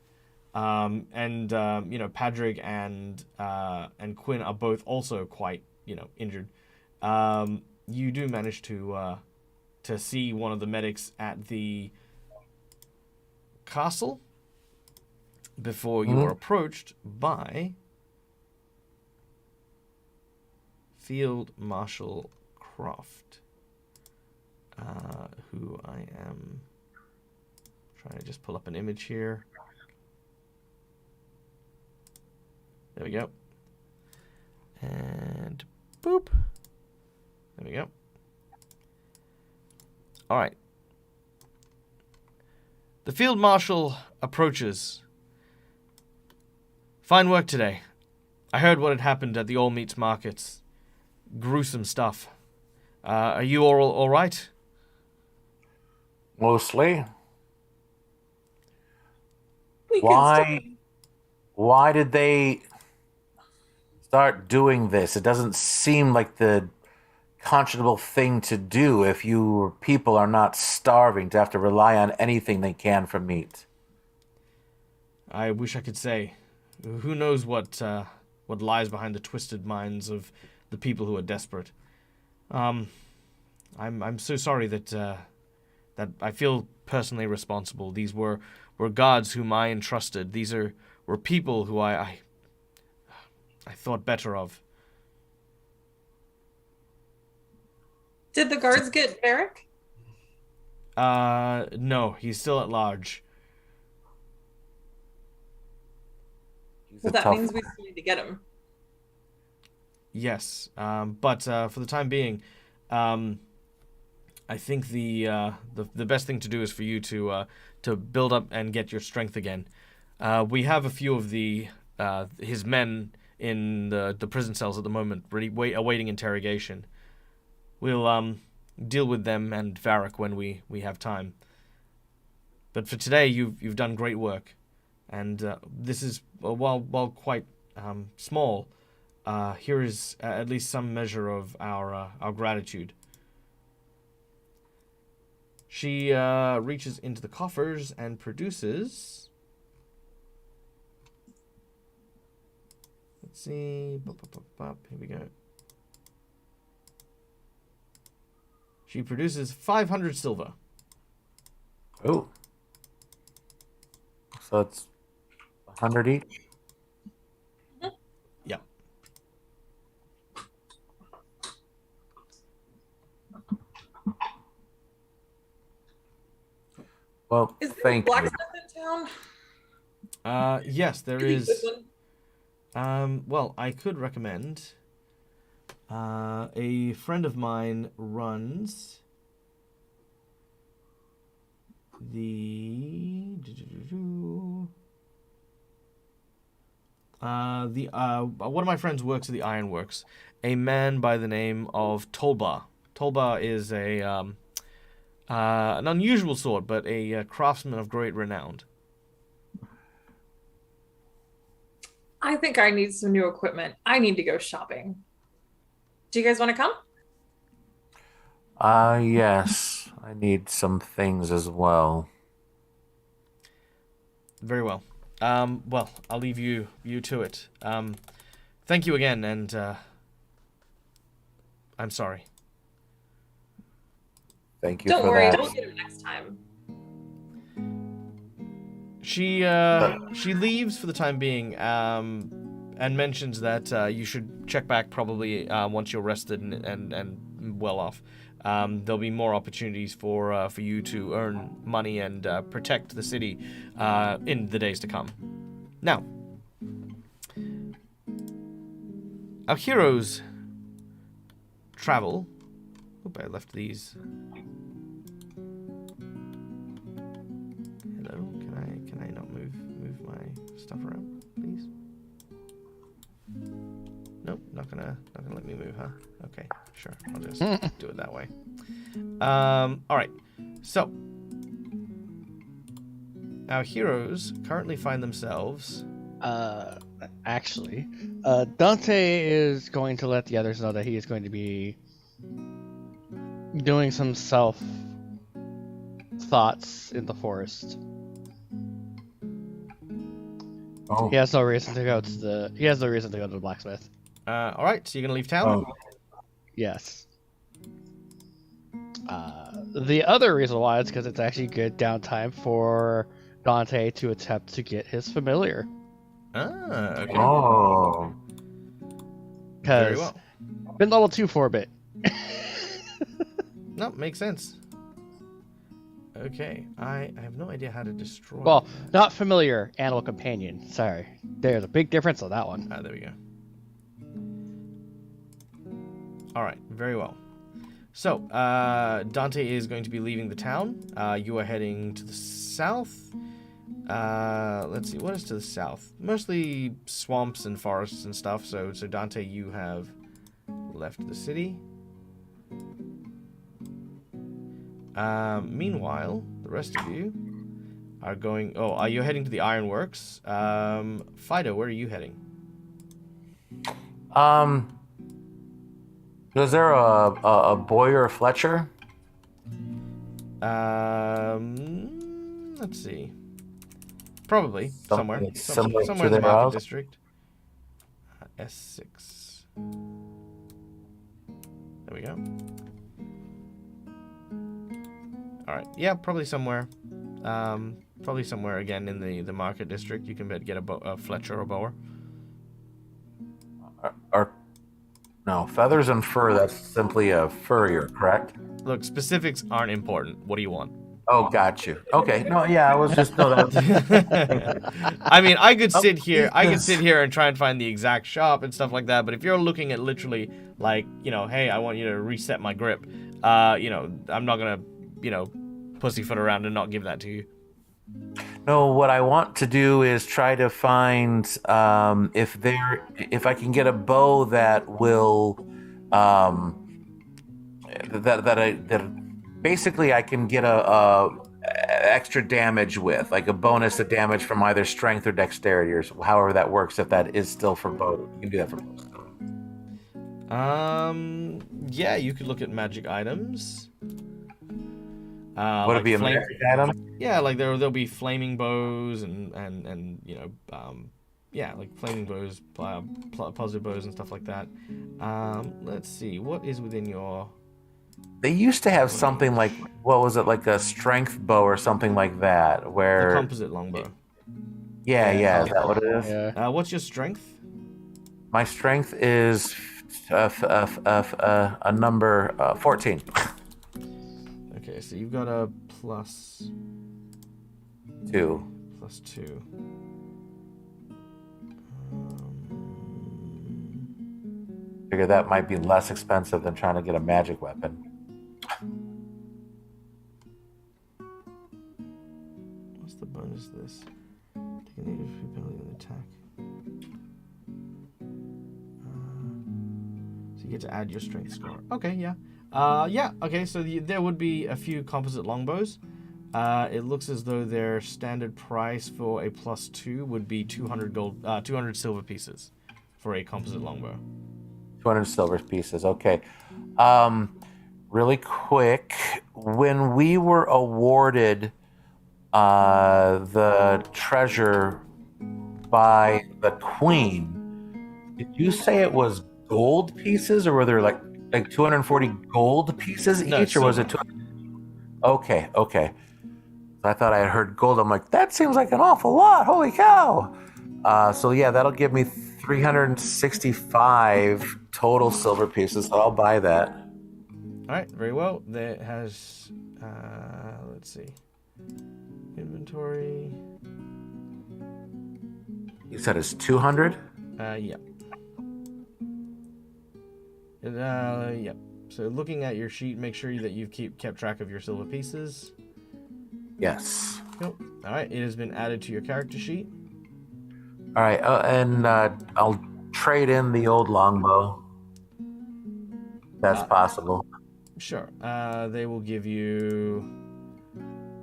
S1: Padrig and Quinn are both also quite injured. You do manage to see one of the medics at the castle before you are approached by Field Marshal Croft, who I am trying to just pull up an image here. There we go. And boop. There we go. All right. The Field Marshal approaches. Fine work today. I heard what had happened at the All Meats markets. Gruesome stuff. Are you all right?
S3: Mostly.
S2: We can
S3: Why did they start doing this? It doesn't seem like the conscionable thing to do if your people are not starving to have to rely on anything they can for meat.
S1: I wish I could say. Who knows what lies behind the twisted minds of the people who are desperate. I'm so sorry that I feel personally responsible. These were gods whom I entrusted. These were people who I thought better of.
S2: Did the guards get Varric?
S1: No, he's still at large.
S2: Well, that means we still need to get him.
S1: Yes, but for the time being, I think the best thing to do is for you to build up and get your strength again. We have a few of his men in the prison cells at the moment, awaiting interrogation. We'll deal with them and Varric when we have time. But for today, you've done great work, and this is while quite small. Here is at least some measure of our gratitude. She reaches into the coffers and produces. Let's see. Here we go. She produces 500 silver.
S3: Oh. So it's 100 each?
S1: Yeah.
S3: Well,
S2: Is there a
S3: thank you.
S2: blacksmith in town?
S1: Yes, there
S2: Could you
S1: is.
S2: put one?
S1: Well, I could recommend. A friend of mine runs one of my friends works at the ironworks. A man by the name of Tolba. Tolba is an unusual sort, but a craftsman of great renown.
S2: I think I need some new equipment. I need to go shopping. Do you guys want to come?
S3: Yes. I need some things as well.
S1: Very well. Well, I'll leave you to it. Thank you again, and I'm sorry.
S3: Thank you
S2: Don't
S3: for
S2: worry,
S3: that.
S2: don't get him next time.
S1: She leaves for the time being, and mentions that you should check back probably once you're rested and well off. There'll be more opportunities for you to earn money and protect the city in the days to come. Now, our heroes travel. Oop, I left these. Hello, can I not move my stuff around, please? Nope, not gonna let me move, huh? Okay, sure. I'll just do it that way. All right. So, our heroes currently find themselves.
S4: Actually, Dante is going to let the others know that he is going to be doing some self thoughts in the forest.
S3: Oh.
S4: He has no reason to go to the blacksmith.
S1: All right. So you're gonna leave town.
S3: Oh.
S4: Yes. The other reason why is because it's actually good downtime for Dante to attempt to get his familiar.
S1: Okay.
S3: Oh.
S1: Very
S4: Because
S1: well.
S4: been level 2 for a bit.
S1: No, makes sense. Okay, I have no idea how to destroy.
S4: Well, not familiar, animal companion. Sorry. There's a big difference on that one.
S1: There we go. All right, very well. So, Dante is going to be leaving the town. You are heading to the south. Let's see, what is to the south? Mostly swamps and forests and stuff. So Dante, you have left the city. Meanwhile, the rest of you are going. Oh, are you heading to the ironworks? Fido, where are you heading?
S3: Is there a Boyer or Fletcher?
S1: Let's see. Probably somewhere
S3: Similar
S1: somewhere
S3: to
S1: in the
S3: their
S1: market
S3: house?
S1: district. S6. There we go. All right. Yeah, probably somewhere. Probably somewhere again in the market district. You can get a Fletcher or Bower.
S3: No, feathers and fur. That's simply a furrier, correct?
S1: Look, specifics aren't important. What do you want?
S3: Oh, got you. Okay. No, yeah, I was just
S1: I mean, I could sit here and try and find the exact shop and stuff like that. But if you're looking at literally like, hey, I want you to reset my grip, I'm not gonna, pussyfoot around and not give that to you.
S3: No, what I want to do is try to find if I can get a bow that will that basically I can get a extra damage with, like a bonus to damage from either strength or dexterity, or however that works. If that is still for bow, you can do that for bow.
S1: Yeah, you could look at magic items.
S3: Would it be a magic item?
S1: Yeah, like there'll be flaming bows and like flaming bows, positive bows and stuff like that. Let's see, what is within your.
S3: They used to have something like, what was it, like a strength bow or something like that, where...
S1: The composite longbow.
S3: Yeah, is that what it is?
S4: Yeah.
S1: What's your strength?
S3: My strength is a number 14.
S1: Okay, so you've got a plus
S3: 2.
S1: Plus 2.
S3: Figure that might be less expensive than trying to get a magic weapon.
S1: What's the bonus to this? Take a negative penalty on attack. So you get to add your strength score. Okay, yeah. Okay, so there would be a few composite longbows. It looks as though their standard price for a +2 would be 200 silver pieces for a composite longbow.
S3: 200 silver pieces, okay. Really quick, when we were awarded the treasure by the queen, did you say it was gold pieces, or were there like 240 gold pieces each, or was it 200? Okay, okay. I thought I had heard gold. I'm like, that seems like an awful lot. Holy cow. So yeah, that'll give me 365 total silver pieces. So I'll buy that.
S1: All right, very well. That has, let's see, inventory.
S3: You said it's 200?
S1: Yeah. Yep. So looking at your sheet, make sure that you've kept track of your silver pieces.
S3: Yes.
S1: Cool. All right, it has been added to your character sheet.
S3: All right, and I'll trade in the old longbow. That's possible.
S1: Sure. They'll give you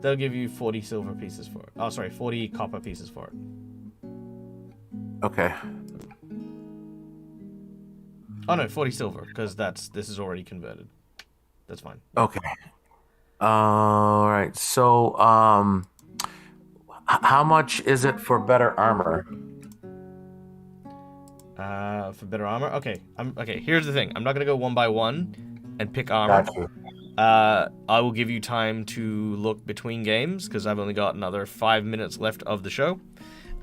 S1: 40 silver pieces for it. Oh, sorry, 40 copper pieces for it.
S3: Okay.
S1: Oh no, 40 silver, because this is already converted. That's fine.
S3: Okay. All right. So, how much is it for better armor?
S1: For better armor. Okay. Okay. Here's the thing. I'm not gonna go one by one and pick armor.
S3: Got you.
S1: I will give you time to look between games because I've only got another 5 minutes left of the show.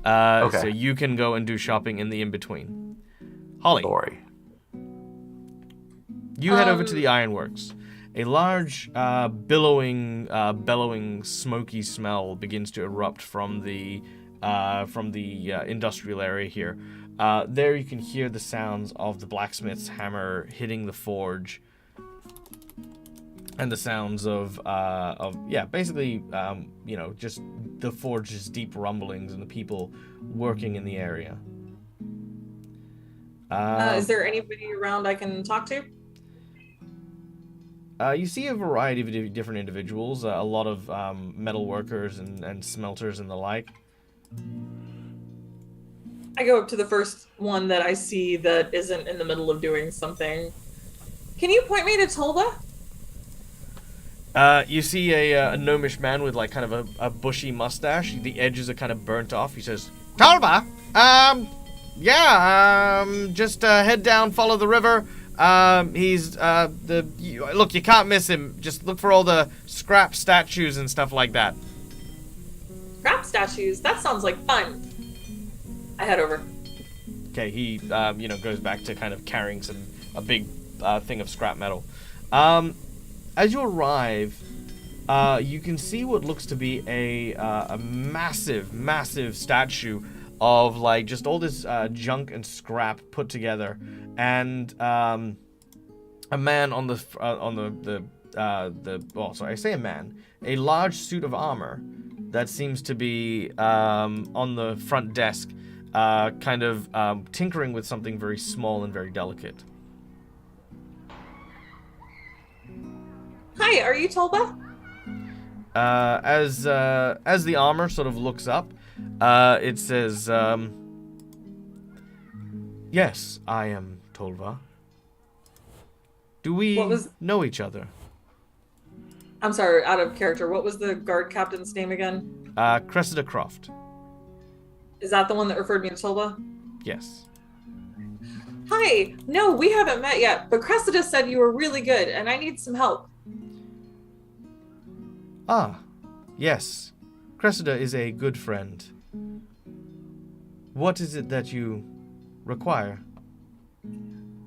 S3: Okay.
S1: So you can go and do shopping in the in between. Holly,
S3: Sorry.
S1: you head over to the ironworks. A large, bellowing, smoky smell begins to erupt from the industrial area here. There you can hear the sounds of the blacksmith's hammer hitting the forge, and the sounds of basically, just the forge's deep rumblings and the people working in the area.
S2: Is there anybody around I can talk to?
S1: You see a variety of different individuals, a lot of metal workers and smelters and the like.
S2: I go up to the first one that I see that isn't in the middle of doing something. Can you point me to Tolba?
S1: You see a gnomish man with like kind of a bushy mustache. The edges are kind of burnt off. He says, "Talba, just head down, follow the river. Look, you can't miss him. Just look for all the scrap statues and stuff like that."
S2: Scrap statues? That sounds like fun. I head over.
S1: Okay, he goes back to kind of carrying a big thing of scrap metal. As you arrive, you can see what looks to be a massive statue of like just all this junk and scrap put together, and a man on the a large suit of armor that seems to be on the front desk, kind of tinkering with something very small and very delicate.
S2: Hi, are you Tolba?
S1: As the armor sort of looks up, it says, "Yes, I am Tolva. Do we know each other?"
S2: I'm sorry, out of character. What was the guard captain's name again?
S1: Cressida Croft.
S2: Is that the one that referred me to Tolba?
S1: Yes.
S2: Hi. No, we haven't met yet, but Cressida said you were really good, and I need some help.
S1: Ah, yes. Cressida is a good friend. What is it that you require?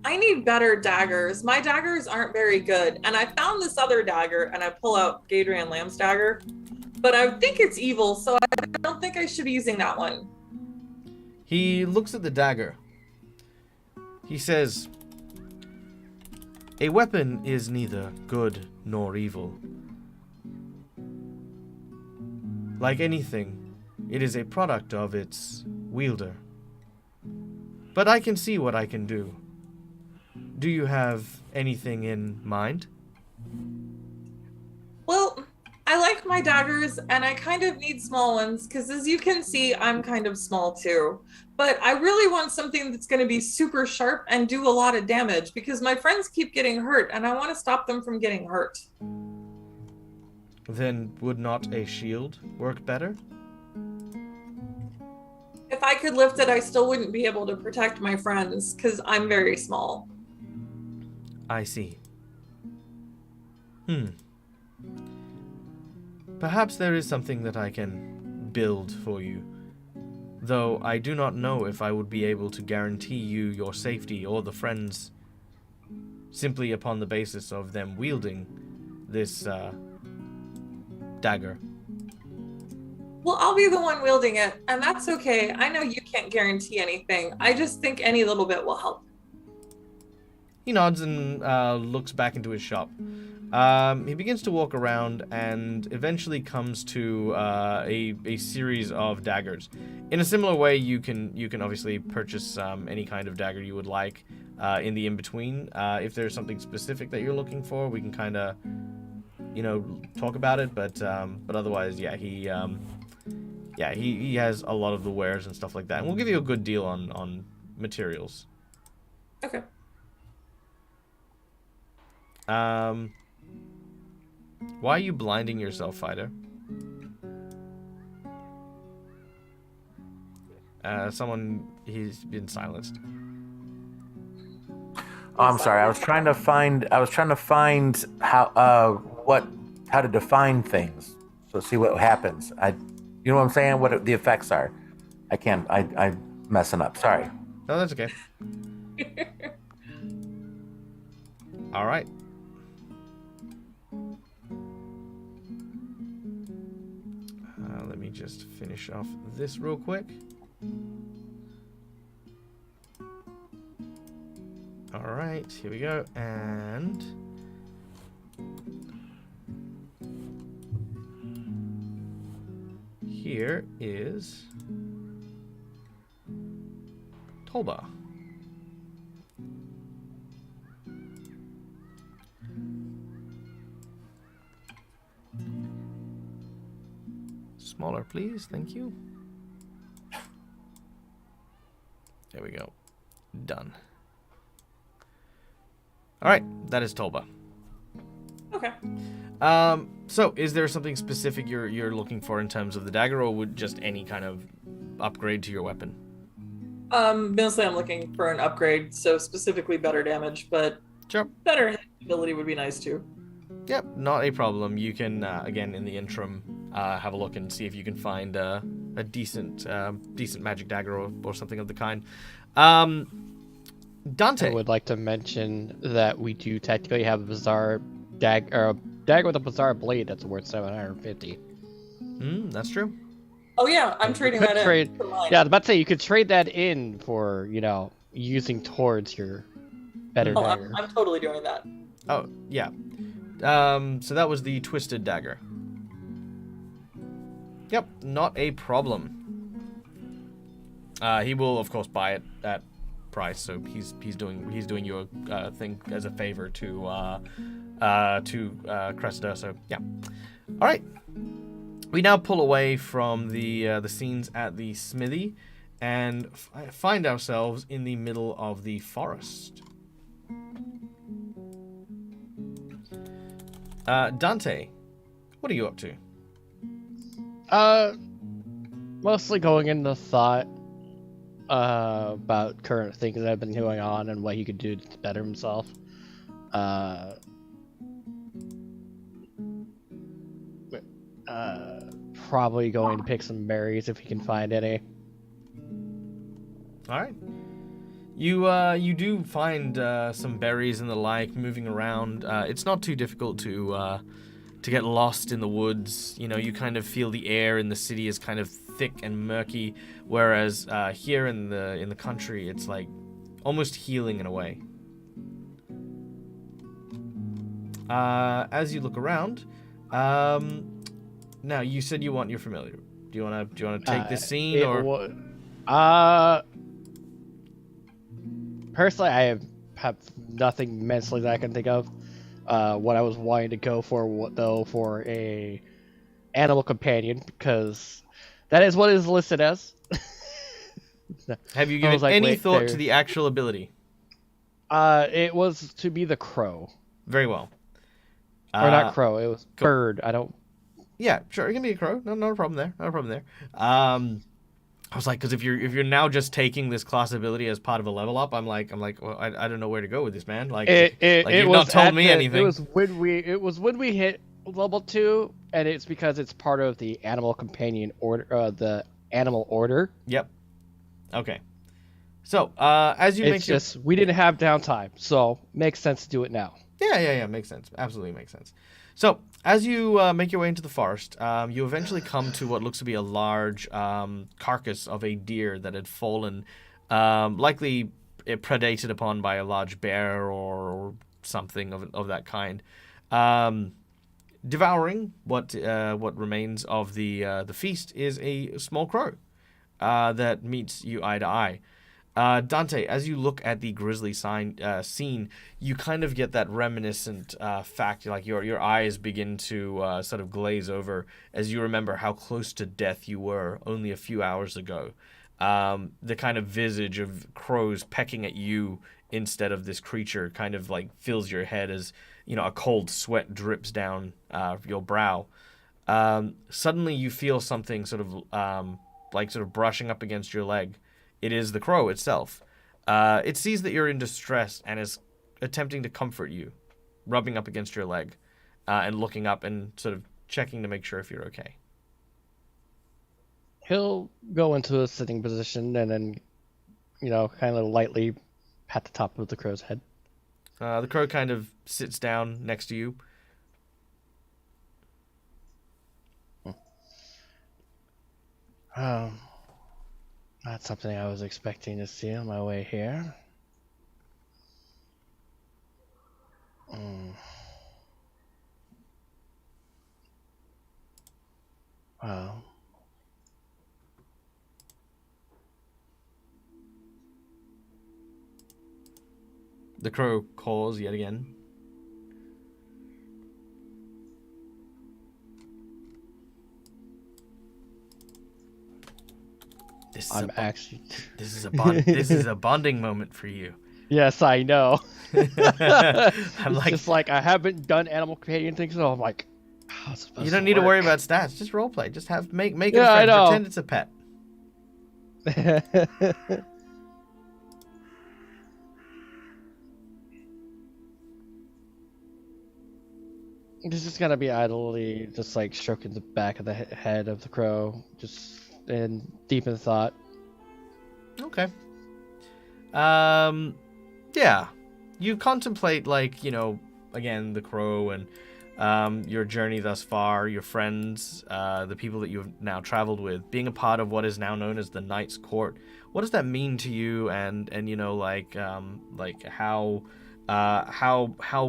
S2: I need better daggers. My daggers aren't very good, and I found this other dagger, and I pull out Gadrian Lamb's dagger, but I think it's evil, so I don't think I should be using that one.
S1: He looks at the dagger. He says, "A weapon is neither good nor evil. Like anything, it is a product of its wielder. But I can see what I can do. Do you have anything in mind?"
S2: Well, I like my daggers, and I kind of need small ones, because as you can see, I'm kind of small too. But I really want something that's going to be super sharp and do a lot of damage, because my friends keep getting hurt, and I want to stop them from getting hurt.
S1: Then would not a shield work better?
S2: If I could lift it, I still wouldn't be able to protect my friends, because I'm very small.
S1: I see. Perhaps there is something that I can build for you. Though I do not know if I would be able to guarantee you your safety or the friends simply upon the basis of them wielding this dagger.
S2: Well, I'll be the one wielding it, and that's okay. I know you can't guarantee anything. I just think any little bit will help.
S1: He nods and looks back into his shop. He begins to walk around and eventually comes to a series of daggers. In a similar way, you can obviously purchase any kind of dagger you would like in the in-between. If there's something specific that you're looking for, we can kind of, talk about it. But otherwise, yeah, he has a lot of the wares and stuff like that. And we'll give you a good deal on materials.
S2: Okay.
S1: Why are you blinding yourself, Fighter? He's been silenced.
S3: Oh, I'm sorry. I was trying to find how to define things. So see what happens. You know what I'm saying? What the effects are. I'm messing up. Sorry.
S1: No, that's okay. All right. Let me just finish off this real quick. All right, here we go. And here is Tolba. Smaller, please. Thank you. There we go. Done. All right, that is Tolba.
S2: Okay.
S1: So is there something specific you're looking for in terms of the dagger, or would just any kind of upgrade to your weapon?
S2: Mostly I'm looking for an upgrade, so specifically better damage, but
S1: Sure.
S2: better ability would be nice too.
S1: Yep, not a problem. You can again in the interim have a look and see if you can find a decent magic dagger or something of the kind. Dante.
S4: I would like to mention that we do technically have a bizarre dagger with a bizarre blade that's worth 750.
S1: That's true.
S2: Oh yeah, I'm trading that in. For mine.
S4: Yeah, I was about to say you could trade that in for using towards your better dagger.
S2: I'm totally doing that.
S1: Oh yeah. So that was the twisted dagger. Yep, not a problem. He will of course buy it at price, so he's doing you a thing as a favor to Cressida. So yeah. All right. We now pull away from the scenes at the smithy and find ourselves in the middle of the forest. Dante, what are you up to?
S4: Mostly going into thought about current things that have been going on and what he could do to better himself. Probably going to pick some berries if he can find any.
S1: All right. You do find some berries and the like moving around. It's not too difficult to get lost in the woods. You kind of feel the air in the city is kind of thick and murky, whereas here in the country it's like almost healing in a way. As you look around, now you said you want your familiar. Do you want to take this scene or?
S4: Personally, I have nothing mentally that I can think of. What I was wanting to go for a animal companion, because that is what is listed as.
S1: Have you given any thought to the actual ability?
S4: It was to be the crow.
S1: Very well.
S4: Or not crow, it was bird. I don't...
S1: Yeah, sure, it can be a crow. No, not a problem there. Not a problem there. I was like, because if you're now just taking this class ability as part of a level up, I'm like, well, I don't know where to go with this, man. Like you've not told me anything.
S4: It was when we hit level 2, And it's because it's part of the animal companion order, the animal order.
S1: Yep. Okay. So, as you
S4: It's
S1: make your...
S4: just we didn't have downtime, so makes sense to do it now.
S1: Yeah, makes sense. Absolutely makes sense. So, as you make your way into the forest, you eventually come to what looks to be a large carcass of a deer that had fallen, likely predated upon by a large bear or something of that kind. Devouring what remains of the feast is a small crow that meets you eye to eye. Dante, as you look at the grisly scene, you kind of get that reminiscent fact, like your eyes begin to sort of glaze over as you remember how close to death you were only a few hours ago. The kind of visage of crows pecking at you instead of this creature kind of like fills your head as a cold sweat drips down your brow. Suddenly you feel something sort of brushing up against your leg. It is the crow itself. It sees that you're in distress and is attempting to comfort you, rubbing up against your leg and looking up and sort of checking to make sure if you're okay.
S4: He'll go into a sitting position and then, kind of lightly pat the top of the crow's head.
S1: The crow kind of sits down next to you.
S4: Not something I was expecting to see on my way here. Well,
S1: The crow calls yet again. This is a bonding moment for you.
S4: Yes, I know.
S1: I'm like,
S4: just like I haven't done animal companion things, so I'm like, how's it supposed
S1: you don't
S4: to
S1: need to worry
S4: work?
S1: about stats. Just roleplay. Just make it
S4: Yeah,
S1: a
S4: I
S1: friend.
S4: know.
S1: Pretend it's a pet.
S4: This is gonna be idly just like stroking the back of the head of the crow, just in deep in thought.
S1: Okay. Yeah. You contemplate, again, the crow and your journey thus far, your friends, the people that you've now traveled with, being a part of what is now known as the Knight's Court. What does that mean to you? And how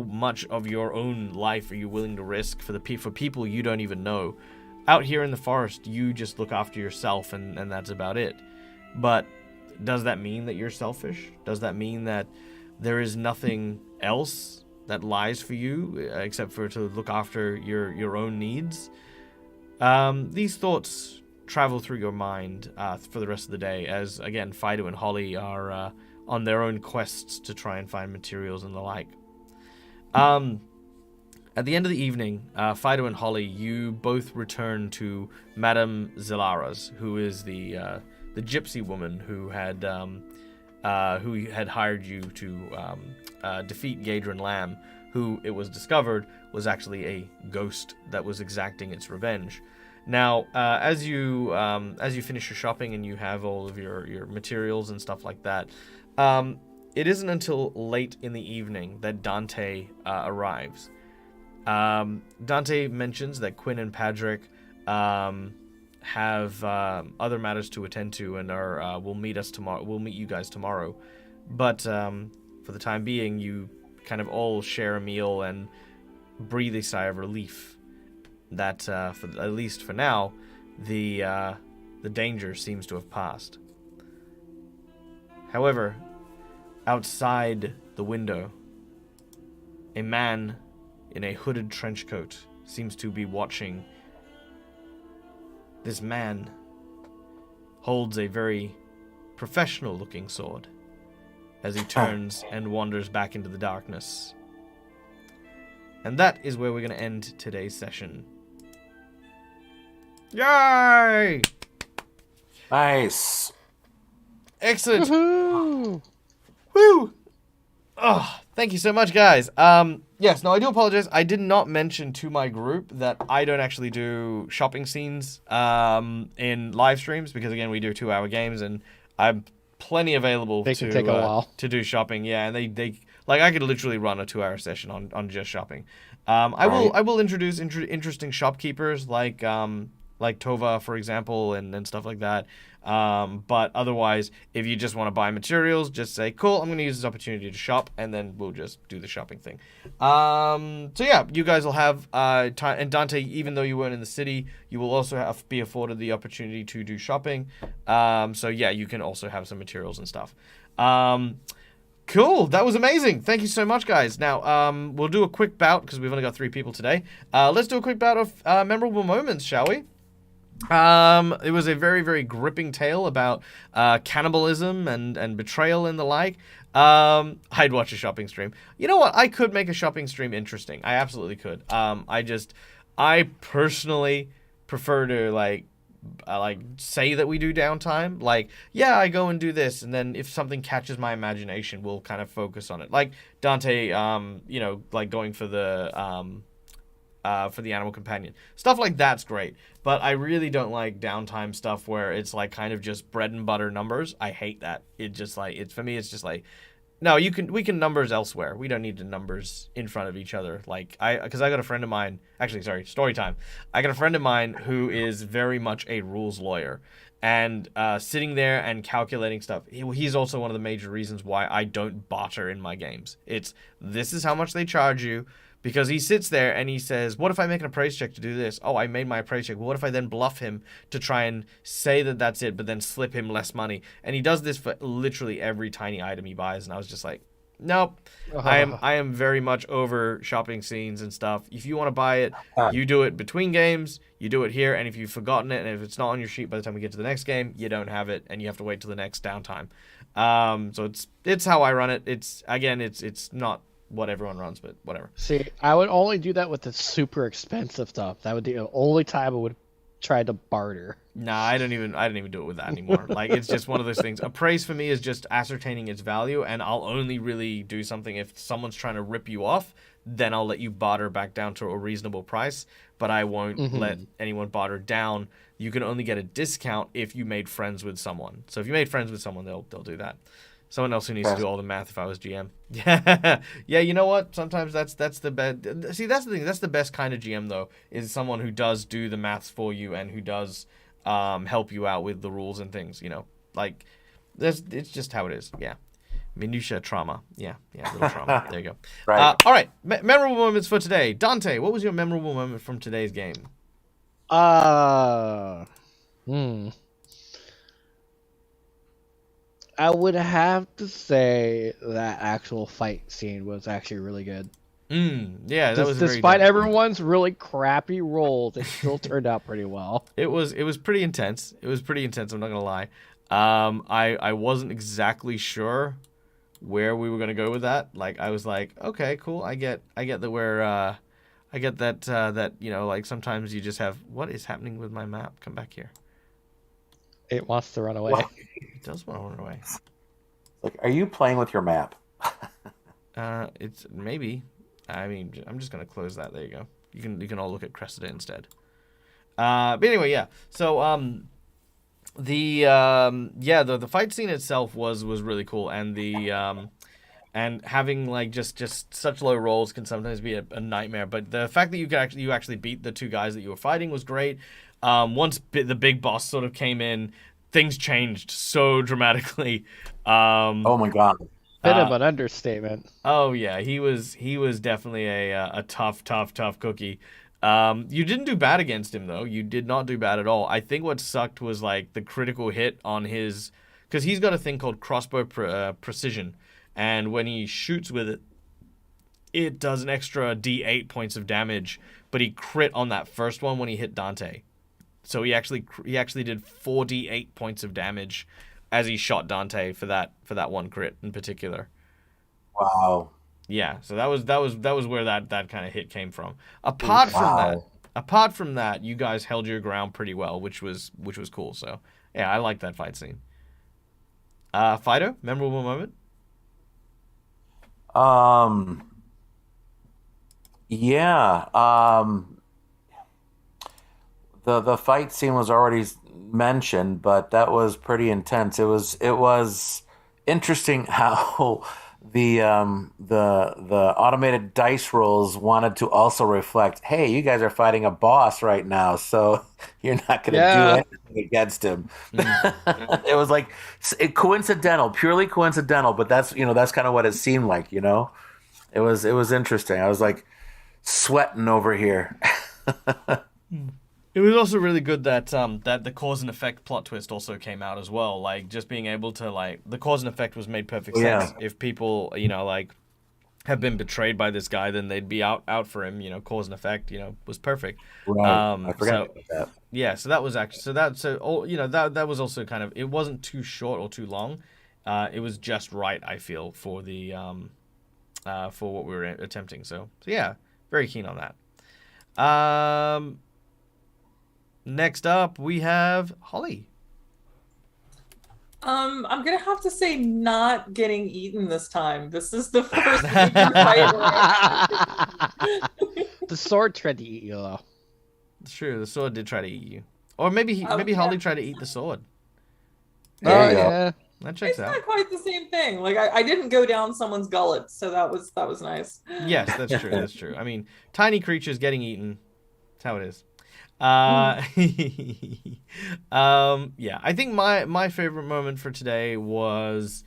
S1: much of your own life are you willing to risk for people you don't even know? Out here in the forest, you just look after yourself, and that's about it. But does that mean that you're selfish? Does that mean that there is nothing else that lies for you except for to look after your own needs? These thoughts travel through your mind for the rest of the day as, again, Fido and Holly are on their own quests to try and find materials and the like. At the end of the evening, Fido and Holly, you both return to Madame Zilara's, who is the gypsy woman who had hired you to defeat Gadron Lamb, who it was discovered was actually a ghost that was exacting its revenge. Now, as you finish your shopping and you have all of your materials and stuff like that, it isn't until late in the evening that Dante arrives. Dante mentions that Quinn and Padrick have other matters to attend to and will meet us tomorrow. We'll meet you guys tomorrow, but for the time being, you kind of all share a meal and breathe a sigh of relief. That at least for now, the danger seems to have passed. However, outside the window, a man in a hooded trench coat seems to be watching. This man holds a very professional-looking sword as he turns and wanders back into the darkness. And that is where we're going to end today's session. Yay!
S3: Nice.
S1: Excellent.
S4: Woohoo!
S1: Woo! Oh, Thank you so much, guys. Yes, no, I do apologize. I did not mention to my group that I don't actually do shopping scenes in live streams because, again, we do 2-hour games and I'm plenty available
S4: They can take a while
S1: to do shopping. Yeah, and they like I could literally run a 2-hour session on just shopping. I will introduce interesting shopkeepers like Tova, for example, and stuff like that. But otherwise, if you just want to buy materials, just say, cool, I'm going to use this opportunity to shop, and then we'll just do the shopping thing. So yeah, you guys will have time. And Dante, even though you weren't in the city, you will also be afforded the opportunity to do shopping. So yeah, you can also have some materials and stuff. Cool, that was amazing. Thank you so much, guys. Now, we'll do a quick bout, because we've only got 3 people today. Let's do a quick bout of memorable moments, shall we? It was a very, very gripping tale about cannibalism and betrayal and the like. I'd watch a shopping stream. You know what? I could make a shopping stream interesting. I absolutely could. I personally prefer to like say that we do downtime. Like, yeah, I go and do this, and then if something catches my imagination, we'll kind of focus on it. Like Dante, you know, like going for the animal companion. Stuff like that's great. But I really don't like downtime stuff where it's like kind of just bread and butter numbers. I hate that. It just like, it's for me, it's just like, no, we can numbers elsewhere. We don't need the numbers in front of each other. Like, because I got a friend of mine, actually, sorry, story time. I got a friend of mine who is very much a rules lawyer. And sitting there and calculating stuff, he's also one of the major reasons why I don't barter in my games. This is how much they charge you. Because he sits there and he says, what if I make an appraise check to do this? Oh, I made my appraise check. Well, what if I then bluff him to try and say that that's it, but then slip him less money? And he does this for literally every tiny item he buys. And I was just like, nope. I am very much over shopping scenes and stuff. If you want to buy it, you do it between games. You do it here. And if you've forgotten it, and if it's not on your sheet by the time we get to the next game, you don't have it. And you have to wait till the next downtime. So it's how I run it. It's not what everyone runs, but whatever.
S4: See, I would only do that with the super expensive stuff. That would be the only time I would try to barter.
S1: Nah, I don't even do it with that anymore. Like, it's just one of those things. Appraise for me is just ascertaining its value, and I'll only really do something if someone's trying to rip you off. Then I'll let you barter back down to a reasonable price, but I won't let anyone barter down. You can only get a discount if you made friends with someone. So if you made friends with someone, they'll do that. Someone else who needs to do all the math if I was GM. Yeah, yeah. You know what? Sometimes that's the best. See, that's the thing. That's the best kind of GM though. Is someone who does do the maths for you and who does help you out with the rules and things. You know, like it's just how it is. Yeah, minutia trauma. Yeah, little trauma. There you go.
S3: Right.
S1: All right. Memorable moments for today. Dante, what was your memorable moment from today's game?
S4: I would have to say that actual fight scene was actually really good.
S1: Yeah, that was
S4: despite everyone's really crappy rolls, it still turned out pretty well.
S1: It was pretty intense. I'm not gonna lie. I wasn't exactly sure where we were gonna go with that. Like, I was like, okay, cool. I get that we're I get that you know, like sometimes you just have, what is happening with my map? Come back here.
S4: It wants to run away.
S3: Well,
S1: it does want to run away.
S3: Like, are you playing with your map?
S1: It's maybe. I mean, I'm just gonna close that. There you go. You can all look at Cressida instead. But anyway, yeah. So the fight scene itself was really cool, and and having like just such low rolls can sometimes be a nightmare. But the fact that you actually beat the 2 guys that you were fighting was great. Once the big boss sort of came in, things changed so dramatically.
S3: Oh my god.
S4: Bit of an understatement.
S1: Oh yeah, he was definitely a tough cookie. You didn't do bad against him though. You did not do bad at all. I think what sucked was like the critical hit on his, because he's got a thing called crossbow precision, and when he shoots with it, it does an extra D8 points of damage. But he crit on that first one when he hit Dante. So he actually did 4d8 points of damage as he shot Dante for that one crit in particular.
S3: Wow.
S1: Yeah, so that was where that kind of hit came from. Apart from that, you guys held your ground pretty well, which was cool. So yeah, I like that fight scene. Fido, memorable moment.
S3: Um, yeah. The fight scene was already mentioned, but that was pretty intense. It was interesting how the automated dice rolls wanted to also reflect, hey, you guys are fighting a boss right now, so you're not going to
S4: Yeah.
S3: do anything against him. It was like coincidental, purely coincidental, but that's kind of what it seemed like. It was interesting. I was like sweating over here.
S1: It was also really good that that the cause and effect plot twist also came out as well. Like just being able to the cause and effect was made perfect sense.
S3: Yeah.
S1: If people like have been betrayed by this guy, then they'd be out for him. Cause and effect was perfect.
S3: Right. I forgot about that.
S1: Yeah, so that was actually that was also kind of, it wasn't too short or too long. It was just right, I feel, for the for what we were attempting. So yeah, very keen on that. Next up, we have Holly.
S2: I'm gonna have to say not getting eaten this time. This is the first fight where
S4: The sword tried to eat you, though.
S1: It's true, the sword did try to eat you. Or maybe Holly tried to eat the sword.
S3: There you go.
S4: Yeah.
S1: That checks
S2: it's
S1: out.
S2: not quite the same thing. Like I didn't go down someone's gullet, so that was nice.
S1: Yes, that's true. That's true. I mean, tiny creatures getting eaten. That's how it is. Yeah, I think my favorite moment for today was,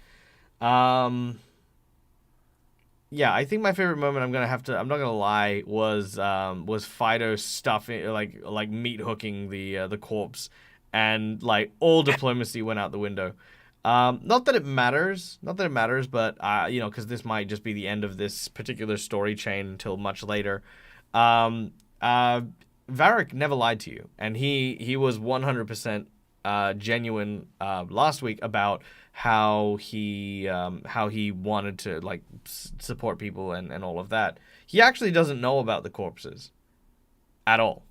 S1: yeah, I think my favorite moment, I'm not gonna lie, was Fido stuffing, like meat hooking the corpse, and like all diplomacy went out the window. Not that it matters, but because this might just be the end of this particular story chain until much later. Varric never lied to you, and he was 100% genuine last week about how he wanted to support people and all of that. He actually doesn't know about the corpses at all,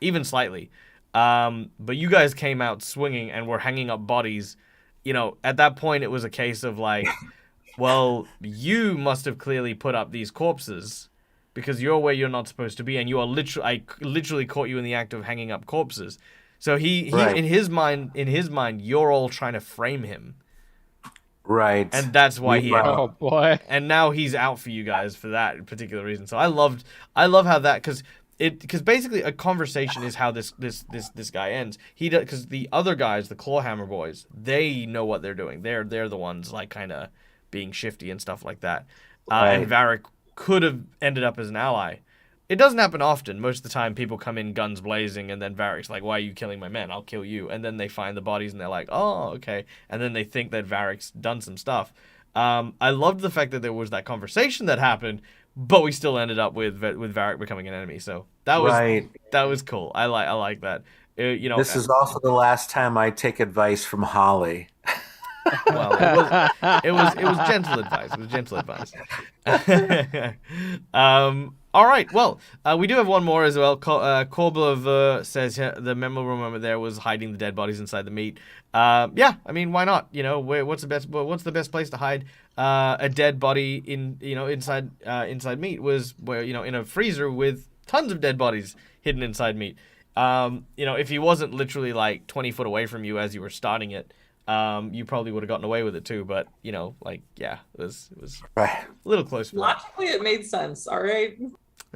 S1: even slightly. But you guys came out swinging and were hanging up bodies. At that point it was a case of well, you must have clearly put up these corpses, because you're where you're not supposed to be, and I literally caught you in the act of hanging up corpses. So he
S3: Right.
S1: in his mind, you're all trying to frame him,
S3: Right.
S1: and that's why he.
S4: Oh boy.
S1: And now he's out for you guys for that particular reason. So I love how that, because basically a conversation is how this guy ends. Because the other guys, the Clawhammer boys, they know what they're doing. They're the ones kind of being shifty and stuff like that. And Varric could have ended up as an ally. It doesn't happen often. Most of the time people come in guns blazing, and then Varric's like, why are you killing my men? I'll kill you. And then they find the bodies and they're like, oh, okay. And then they think that Varric's done some stuff. I loved the fact that there was that conversation that happened, but we still ended up with Varric becoming an enemy. So that was cool. I like that.
S3: This is also the last time I take advice from Holly.
S1: Well, it was gentle advice. It was gentle advice. All right. Well, we do have one more as well. Korvosa says the memorable moment there was hiding the dead bodies inside the meat. Yeah, I mean, why not? What's the best place to hide a dead body inside meat? Was where in a freezer with tons of dead bodies hidden inside meat. If he wasn't literally 20 foot away from you as you were starting it, you probably would have gotten away with it too. But yeah, it was
S3: Right.
S1: a little close for that.
S2: Logically, it made sense. All right.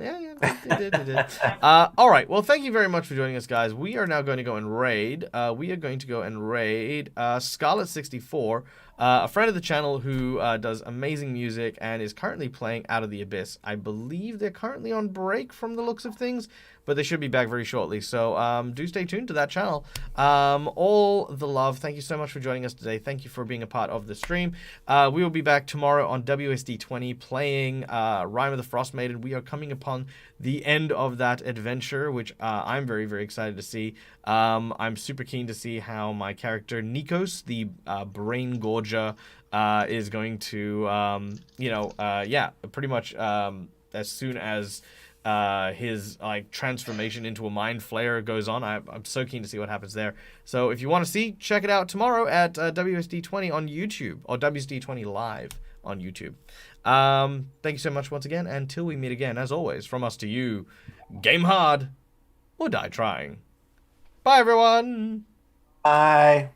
S1: Yeah, it did. All right. Well, thank you very much for joining us, guys. We are now going to go and raid. We are going to go and raid Scarlet64, a friend of the channel who does amazing music and is currently playing Out of the Abyss. I believe they're currently on break from the looks of things, but they should be back very shortly. So do stay tuned to that channel. All the love. Thank you so much for joining us today. Thank you for being a part of the stream. We will be back tomorrow on WSD20 playing Rime of the Frost Maiden. We are coming upon the end of that adventure, which I'm very, very excited to see. I'm super keen to see how my character Nikos, the Brain Gorger, is going to, pretty much as soon as his transformation into a mind flayer goes on. I'm so keen to see what happens there. So if you want to see, check it out tomorrow at WSD20 on YouTube, or WSD20 live on YouTube. Thank you so much once again. And till we meet again, as always, from us to you, game hard or die trying. Bye, everyone.
S3: Bye.